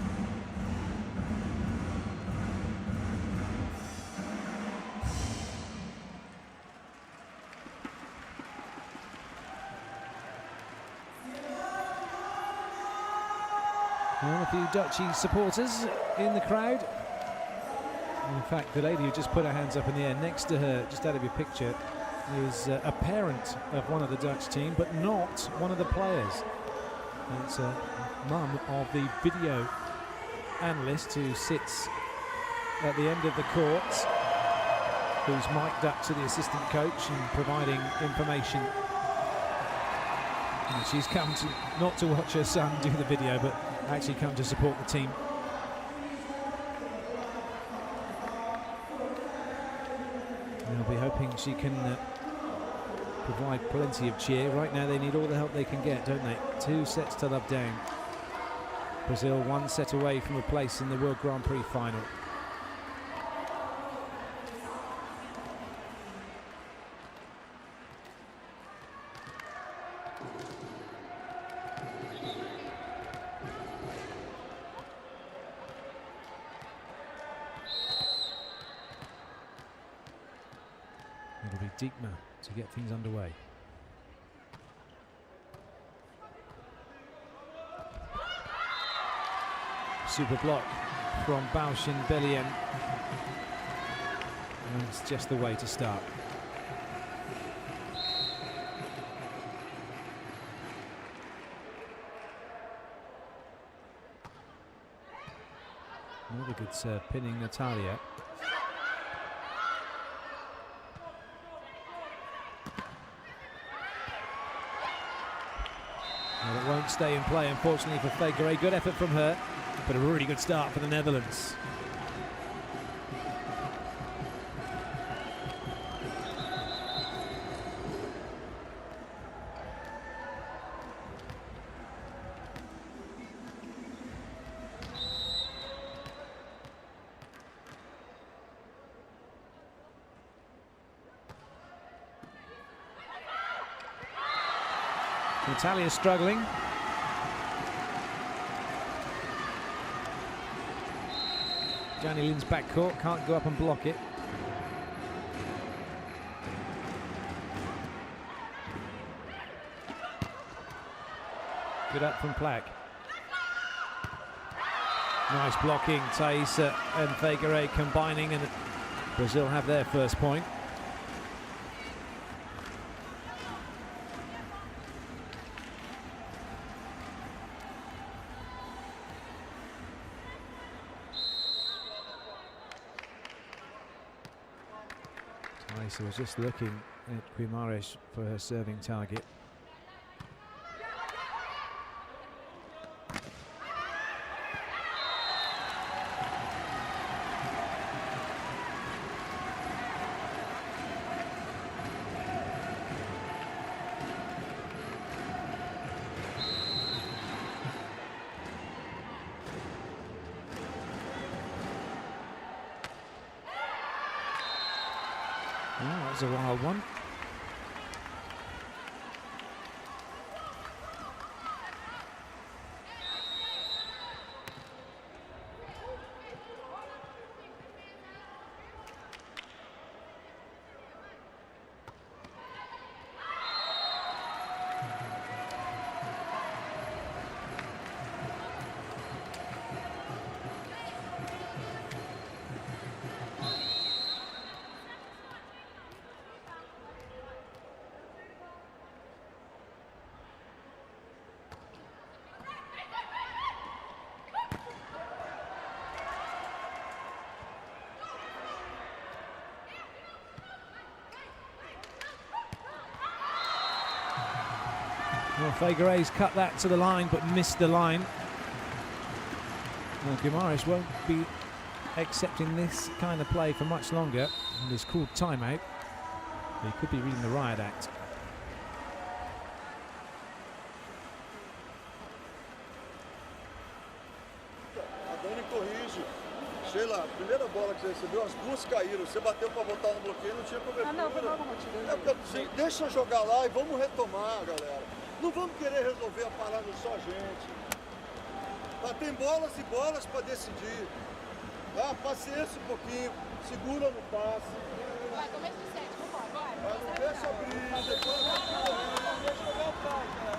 And a few Dutchy supporters in the crowd. In fact, the lady who just put her hands up in the air next to her, just out of your picture, is a parent of one of the Dutch team, but not one of the players. It's a mum of the video analyst who sits at the end of the court, who's mic'd up to the assistant coach and providing information. And she's come to not to watch her son do the video, but actually come to support the team. They'll be hoping she can provide plenty of cheer. Right now they need all the help they can get, don't they? 2 sets to love down. Brazil 1 set away from a place in the World Grand Prix final. It'll be Diekma to get things underway. Super block from Baoshin Belien. And it's just the way to start. Another good serve, pinning Natalia. Well, it won't stay in play, unfortunately, for FIVB. Good effort from her, but a really good start for the Netherlands. Natalia struggling. Johnny Lin's backcourt, can't go up and block it. Good up from Plack. Nice blocking, Thaisa and FIVB combining, and Brazil have their first point. Thaisa was just looking at Guimarães for her serving target. Oh, that was a wild one. Well, FIVB's cut that to the line, but missed the line. Well, Guimarães won't be accepting this kind of play for much longer. And he's called timeout. He could be reading the riot act. A Dani corrige. Sheila, a primeira bola que você recebeu, as duas caíram. Você bateu para voltar no bloqueio, não tinha cobertura. Não, foi logo motivo. É porque, deixa eu jogar lá e vamos retomar, galera. Não vamos querer resolver a parada só a gente. Tá, tem bolas e bolas para decidir. Tá? Paciência um pouquinho, segura no passe. Vai, começo do set, vambora, vai. Não deixa abrir, depois não deixa jogar o passe.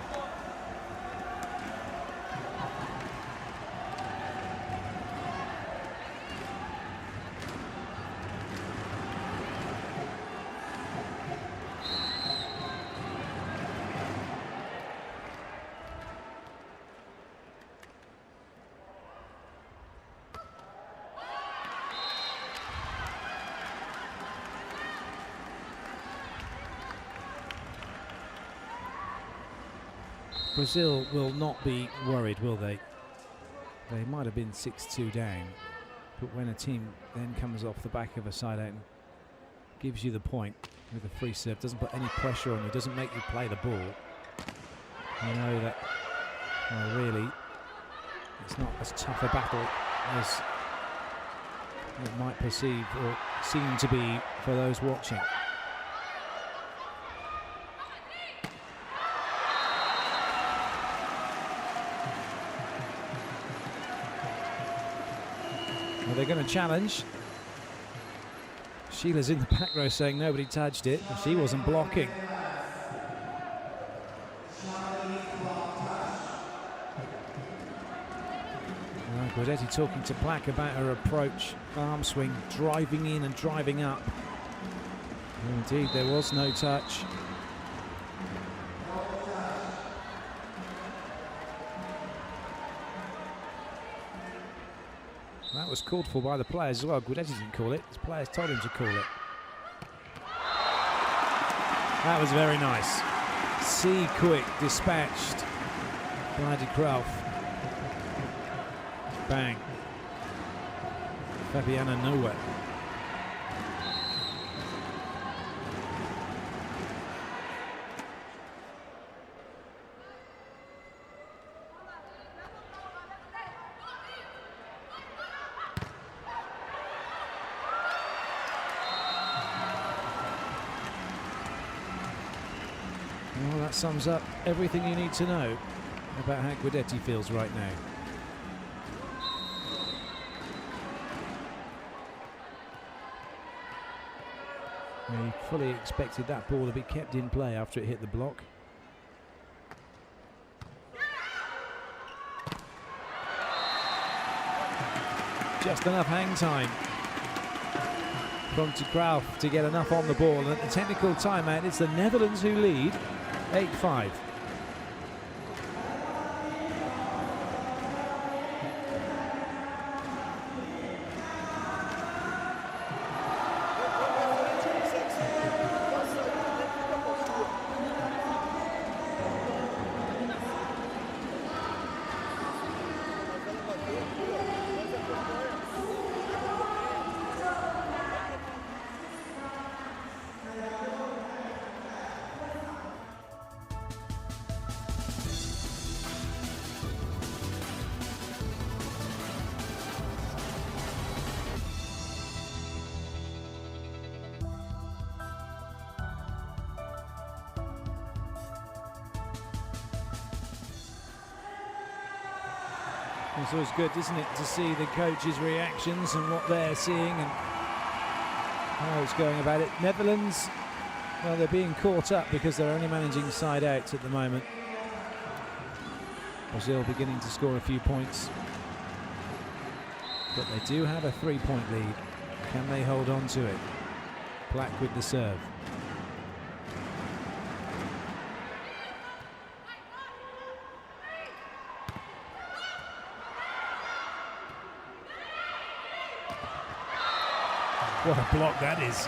Brazil will not be worried, will they? They might have been 6-2 down, but when a team then comes off the back of a side out and gives you the point with a free serve, doesn't put any pressure on you, doesn't make you play the ball, you know that, well, really, it's not as tough a battle as it might perceive or seem to be for those watching. Well, they're going to challenge. Sheila's in the back row saying nobody touched it, and she wasn't blocking. Guidetti talking to Plack about her approach. Arm swing, driving in and driving up. Indeed, there was no touch. That was called for by the players as well. Guidetti didn't call it. His players told him to call it. That was very nice. See quick, dispatched by de Graaf. Bang. Fabiana nowhere. Well, that sums up everything you need to know about how Guidetti feels right now. He fully expected that ball to be kept in play after it hit the block. Just enough hang time from de Graaf to get enough on the ball. And at the technical timeout, it's the Netherlands who lead 8-5. It's always good, isn't it, to see the coaches' reactions and what they're seeing and how it's going about it. Netherlands, well, they're being caught up because they're only managing side outs at the moment. Brazil beginning to score a few points. But they do have a 3-point lead. Can they hold on to it? Plack with the serve. What a block that is.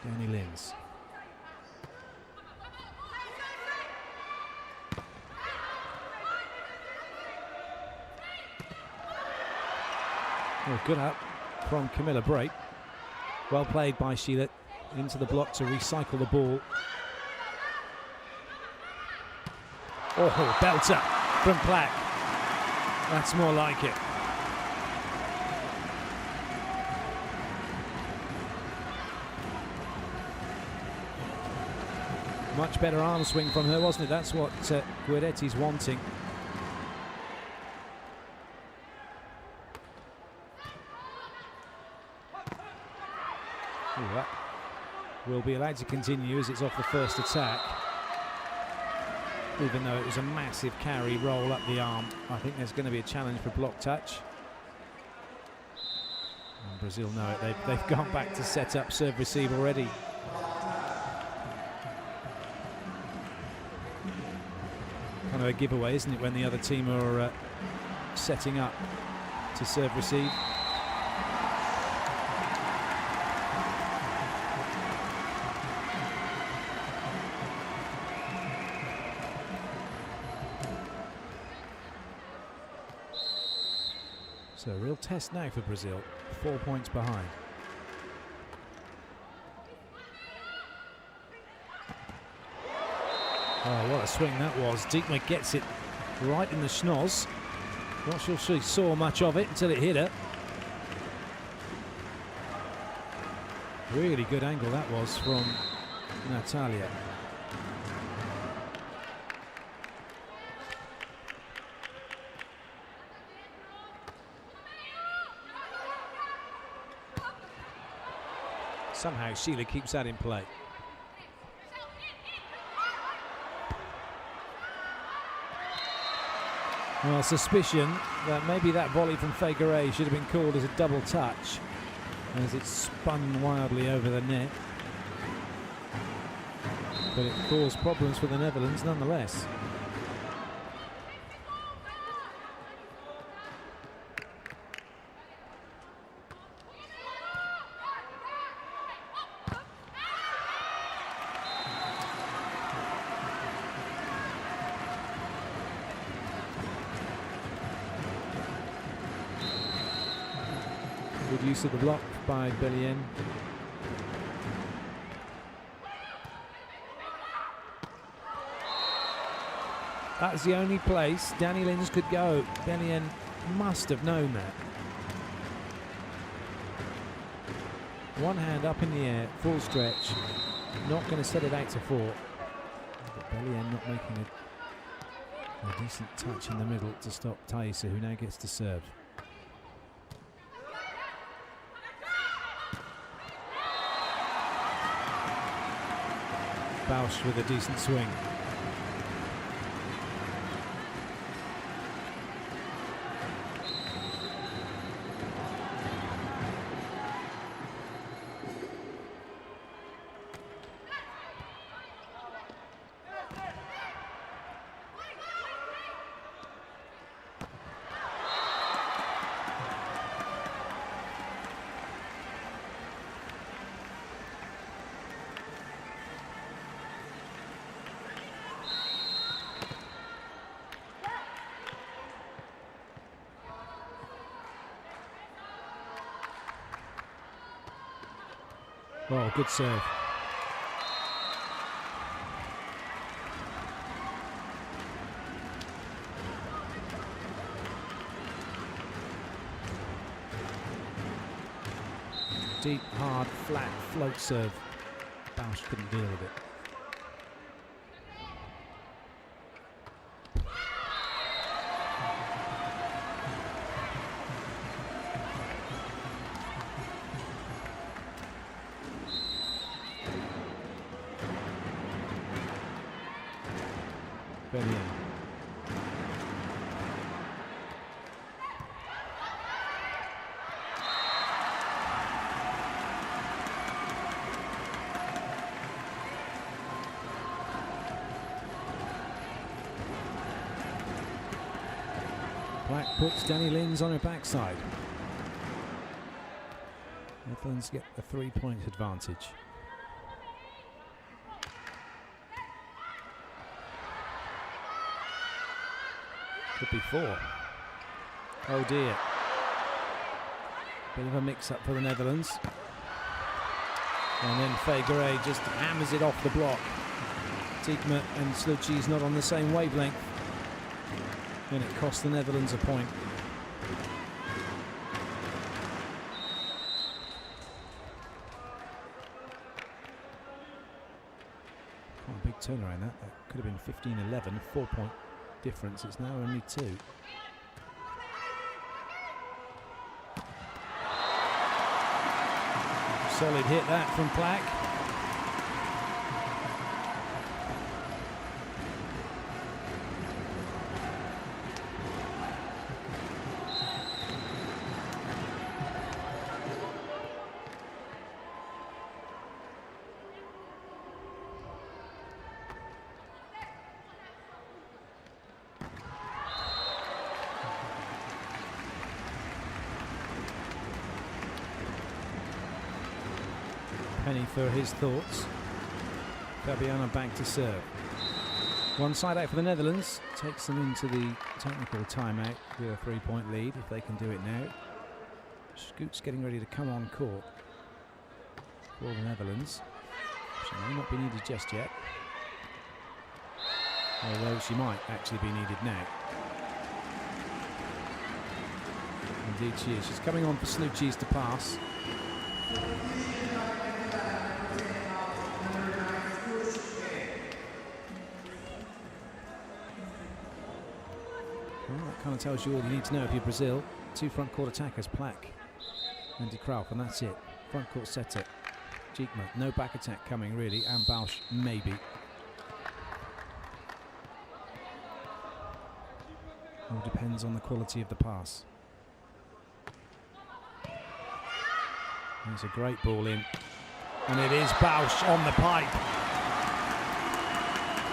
Danny Lins. Oh, good up from Camilla Brake. Well played by Sheila into the block to recycle the ball. Oh, belter from Plack. That's more like it. Much better arm swing from her, wasn't it? That's what Guidetti's wanting. Ooh, that will be allowed to continue as it's off the first attack. Even though it was a massive carry roll up the arm, I think there's going to be a challenge for block touch. And Brazil know it. They've gone back to set up serve receive already. Kind of a giveaway, isn't it, when the other team are setting up to serve receive. So a real test now for Brazil, 4 points behind. Oh, what a swing that was. Diekma gets it right in the schnoz. Not sure she saw much of it until it hit her. Really good angle that was from Natalia. Somehow Sheila keeps that in play. Well, suspicion that maybe that volley from Figueiredo should have been called as a double touch as it spun wildly over the net. But it caused problems for the Netherlands nonetheless. Good use of the block by Bellien. That was the only place Danny Lins could go. Bellien must have known that. One hand up in the air, full stretch. Not going to set it out to 4. But Bellien not making a decent touch in the middle to stop Thaisa, who now gets to serve. Bausch with a decent swing. Oh, good serve. Deep, hard, flat, float serve. Bausch couldn't deal with it. Black puts Danny Lins on her backside. Netherlands get a 3-point advantage. Could be 4. Oh dear. Bit of a mix-up for the Netherlands. And then Figueiredo just hammers it off the block. Tiekma and Slucci's not on the same wavelength. And it cost the Netherlands a point. Oh, a big turnaround that. That could have been 15-11, 4-point difference. It's now only 2. Solid hit that from Plack. Penny for his thoughts. Fabiana back to serve. One side out for the Netherlands. Takes them into the technical timeout with a 3-point lead, if they can do it now. Scoot's getting ready to come on court for the Netherlands. She may not be needed just yet. Although she might actually be needed now. Indeed she is. She's coming on for Slucci's to pass. Well, that kind of tells you all you need to know if you're Brazil. 2 front court attackers, Plack and De Kruijff, and that's it. Front court setter. Jigma, no back attack coming really, and Bausch maybe. All depends on the quality of the pass. There's a great ball in, and it is Bausch on the pipe.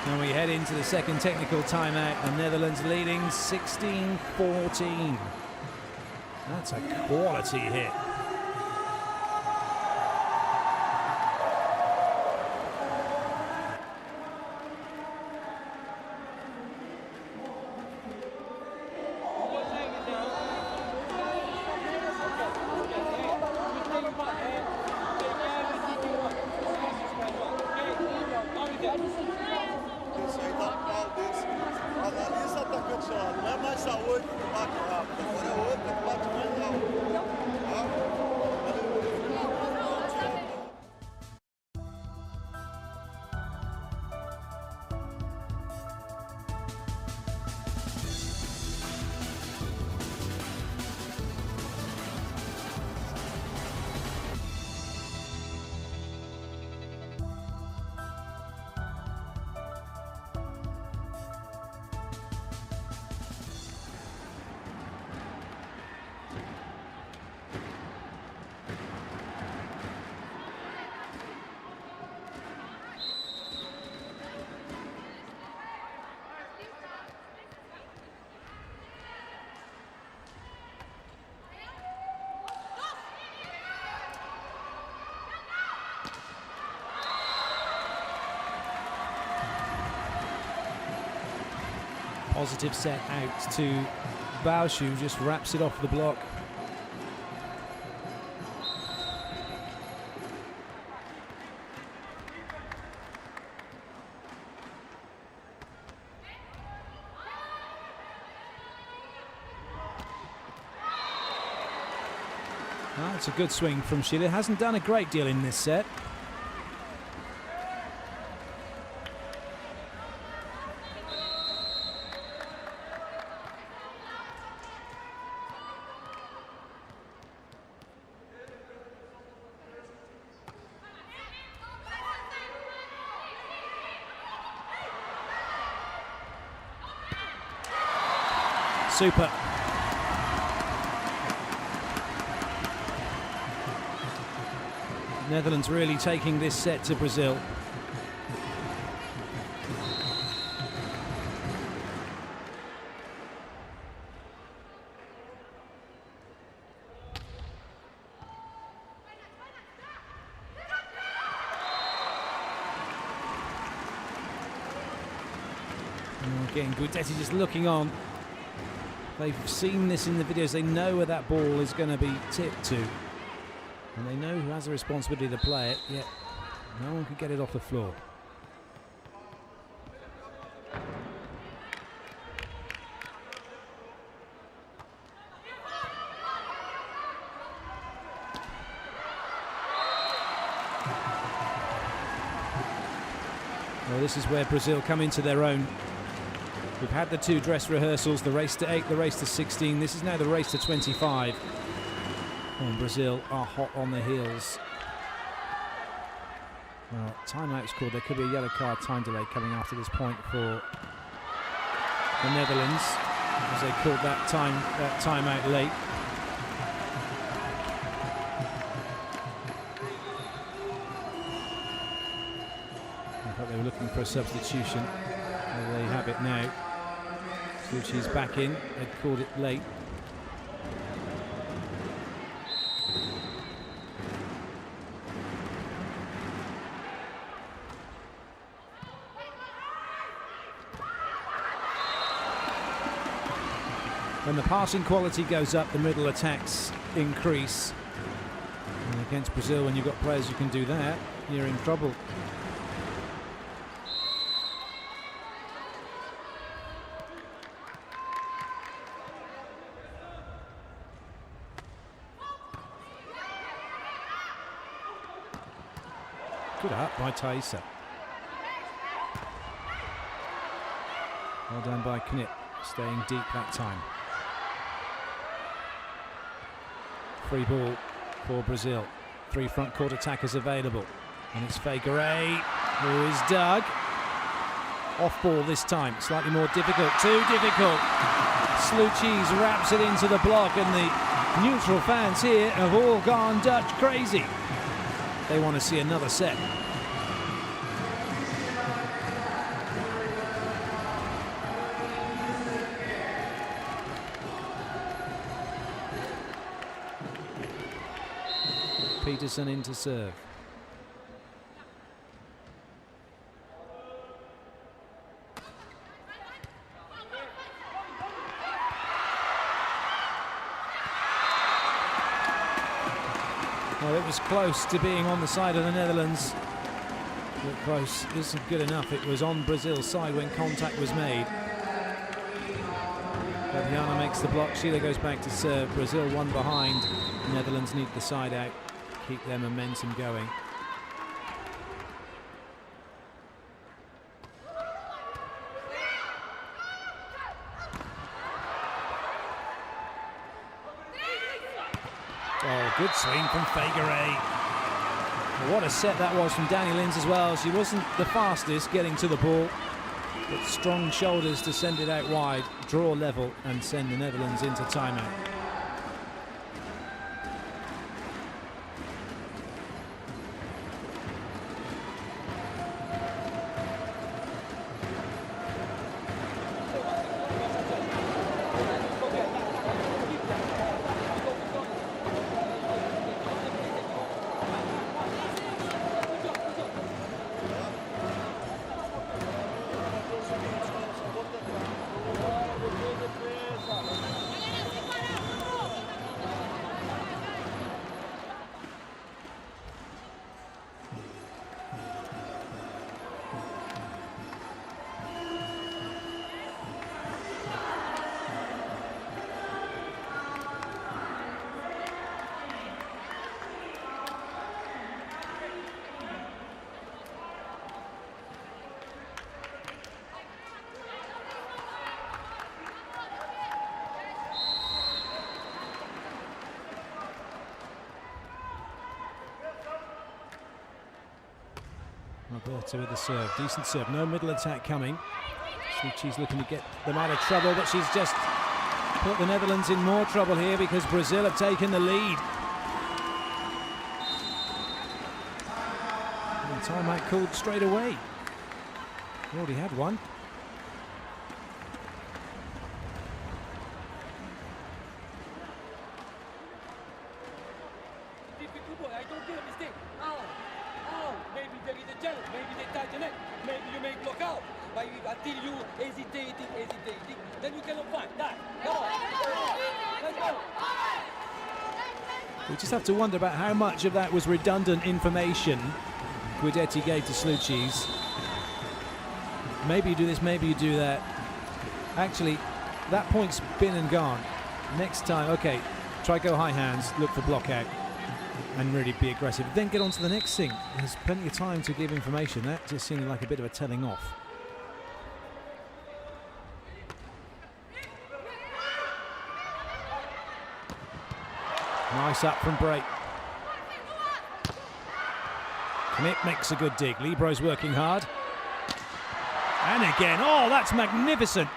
And we head into the second technical timeout, and Netherlands leading 16-14. That's a quality hit. Isso aí dá um pau desse. Analisa o atacante lá. Não é mais a 8 que bate rápido. Agora é 8 que bate mais rápido. Positive set out to Bausch, who just wraps it off the block. Well, it's a good swing from Chile. Hasn't done a great deal in this set. Super. Netherlands really taking this set to Brazil. And again, Guidetti just looking on. They've seen this in the videos. They know where that ball is going to be tipped to. And they know who has the responsibility to play it, yet no one can get it off the floor. Well, this is where Brazil come into their own. We've had the two dress rehearsals, the race to 8, the race to 16. This is now the race to 25. And Brazil are hot on the heels. Well, timeout's called. There could be a yellow card time delay coming after this point for the Netherlands, as they called that timeout late. I thought they were looking for a substitution. Well, they have it now. Suchi's back in. They'd called it late. When the passing quality goes up, the middle attacks increase. And against Brazil, when you've got players who can do that, you're in trouble. Good up by Thaisa. Well done by Knip, staying deep that time. Free ball for Brazil. 3 front court attackers available. And it's Figueroa who is dug. Off ball this time, slightly more difficult, too difficult. Sluices wraps it into the block, and the neutral fans here have all gone Dutch crazy. They want to see another set. Peterson in to serve. Well, it was close to being on the side of the Netherlands. But close isn't good enough. It was on Brazil's side when contact was made. Fabiana makes the block. Sheila goes back to serve. Brazil 1 behind. The Netherlands need the side out. Keep their momentum going. Oh, good swing from Figueroa. What a set that was from Danny Lins as well. She wasn't the fastest getting to the ball, but strong shoulders to send it out wide, draw level, and send the Netherlands into timeout. Roberta with the serve, decent serve, no middle attack coming. She's looking to get them out of trouble, but she's just put the Netherlands in more trouble here because Brazil have taken the lead. And timeout called straight away. We already had one. We just have to wonder about how much of that was redundant information Guidetti gave to Sluices. Maybe you do this, maybe you do that. Actually, that point's been and gone. Next time, okay, try go high hands, look for block out, and really be aggressive. Then get on to the next thing. There's plenty of time to give information. That just seemed like a bit of a telling off. Nice up from Prix. Knipp makes a good dig. Libro's working hard. And again, oh, that's magnificent.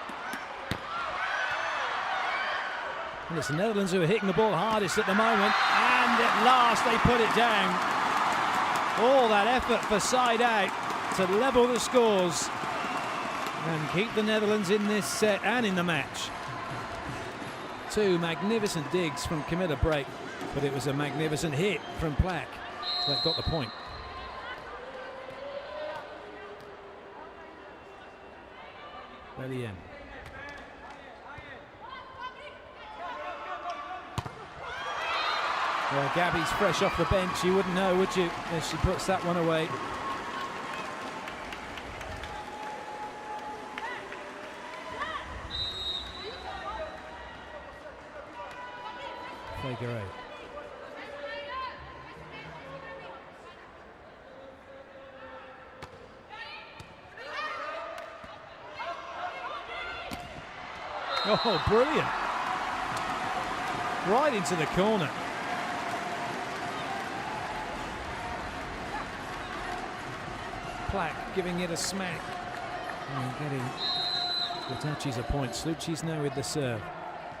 And it's the Netherlands who are hitting the ball hardest at the moment. And at last they put it down. All that effort for side out to level the scores and keep the Netherlands in this set and in the match. 2 magnificent digs from Camilla Prix, but it was a magnificent hit from Plack that got the point. Bellion. Well, Gabby's fresh off the bench. You wouldn't know, would you, if she puts that one away. Figueroa. Oh, brilliant. Right into the corner. Plak giving it a smack. And getting the Dutchies a point. Sluci's now with the serve.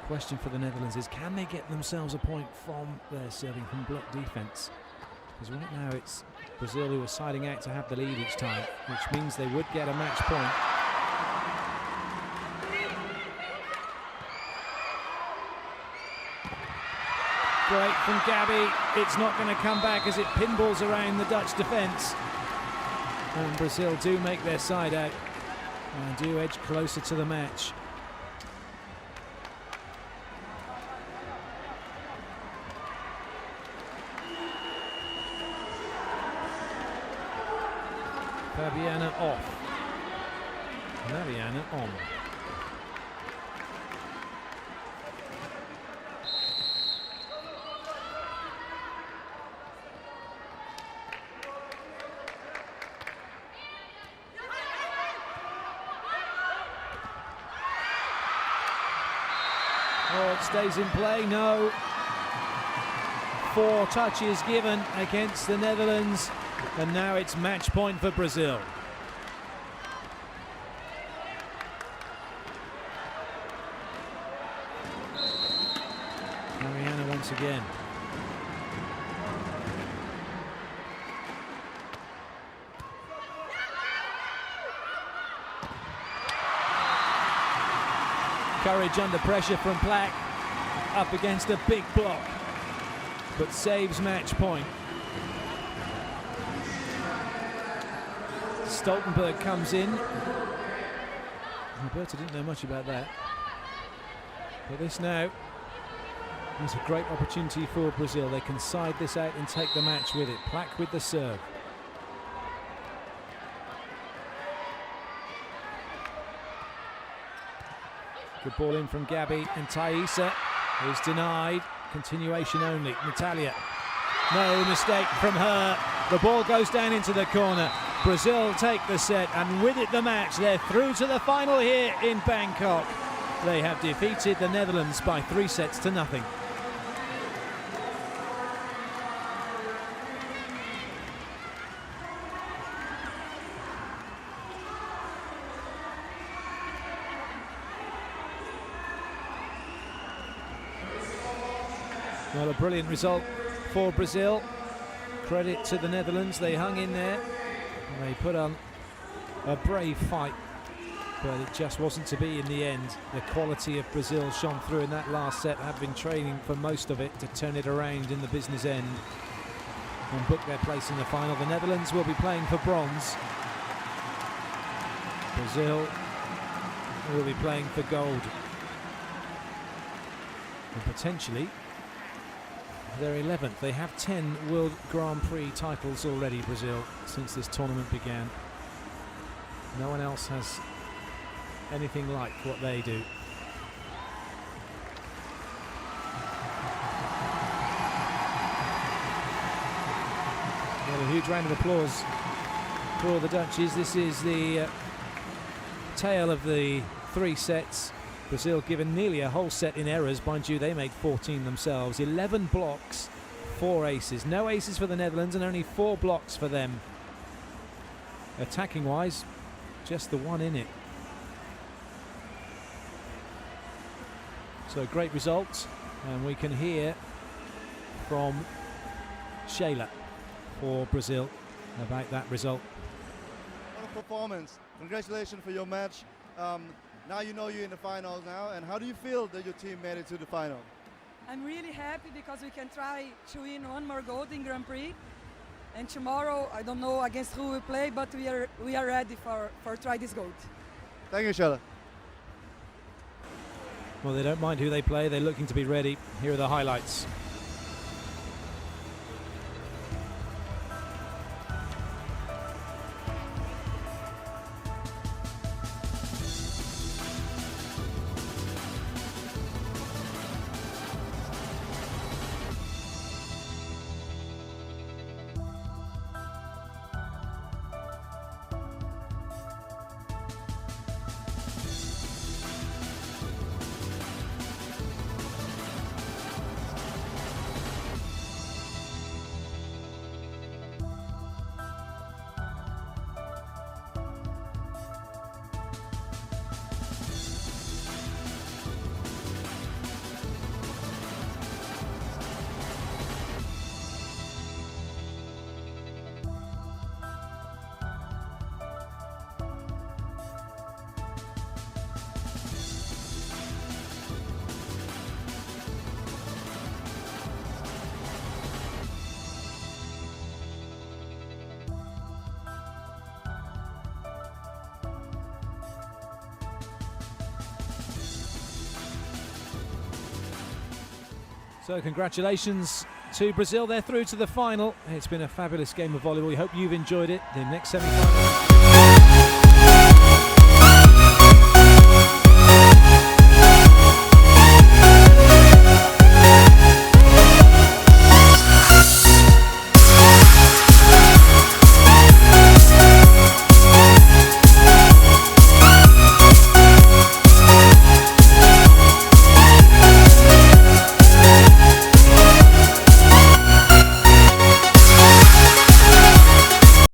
Question for the Netherlands is, can they get themselves a point from their serving from block defence? Because right now it's Brazil who are siding out to have the lead each time, which means they would get a match point. Break from Gabby. It's not going to come back as it pinballs around the Dutch defence. And Brazil do make their side out and do edge closer to the match. Fabiana off. Mariana on. Oh, it stays in play. No. 4 touches given against the Netherlands. And now it's match point for Brazil. Mariana once again. Courage under pressure from Plak. Up against a big block. But saves match point. Stoltenberg comes in. Roberta didn't know much about that. But this now is a great opportunity for Brazil. They can side this out and take the match with it. Plak with the serve. Good ball in from Gabby, and Thaisa is denied. Continuation only. Natalia. No mistake from her. The ball goes down into the corner. Brazil take the set, and with it the match. They're through to the final here in Bangkok. They have defeated the Netherlands by 3 sets to nothing. Well, a brilliant result for Brazil. Credit to the Netherlands, they hung in there. They put on a brave fight, but it just wasn't to be in the end. The quality of Brazil shone through in that last set. Have been training for most of it to turn it around in the business end and book their place in the final. The Netherlands will be playing for bronze. Brazil will be playing for gold. And potentially their 11th. They have 10 World Grand Prix titles already, Brazil, since this tournament began. No one else has anything like what they do. Well, a huge round of applause for the Dutchies. This is the tale of the 3 sets. Brazil given nearly a whole set in errors. Mind you, they made 14 themselves. 11 blocks, 4 aces. No aces for the Netherlands and only 4 blocks for them. Attacking wise, just the 1 in it. So great results, and we can hear from Sheila for Brazil about that result. What a performance. Congratulations for your match. Now you know you're in the finals now, and how do you feel that your team made it to the final? I'm really happy because we can try to win 1 more gold in Grand Prix. And tomorrow, I don't know against who we play, but we are ready for try this gold. Thank you, Sheila. Well, they don't mind who they play. They're looking to be ready. Here are the highlights. So congratulations to Brazil, they're through to the final. It's been a fabulous game of volleyball. We hope you've enjoyed it. The next semi-final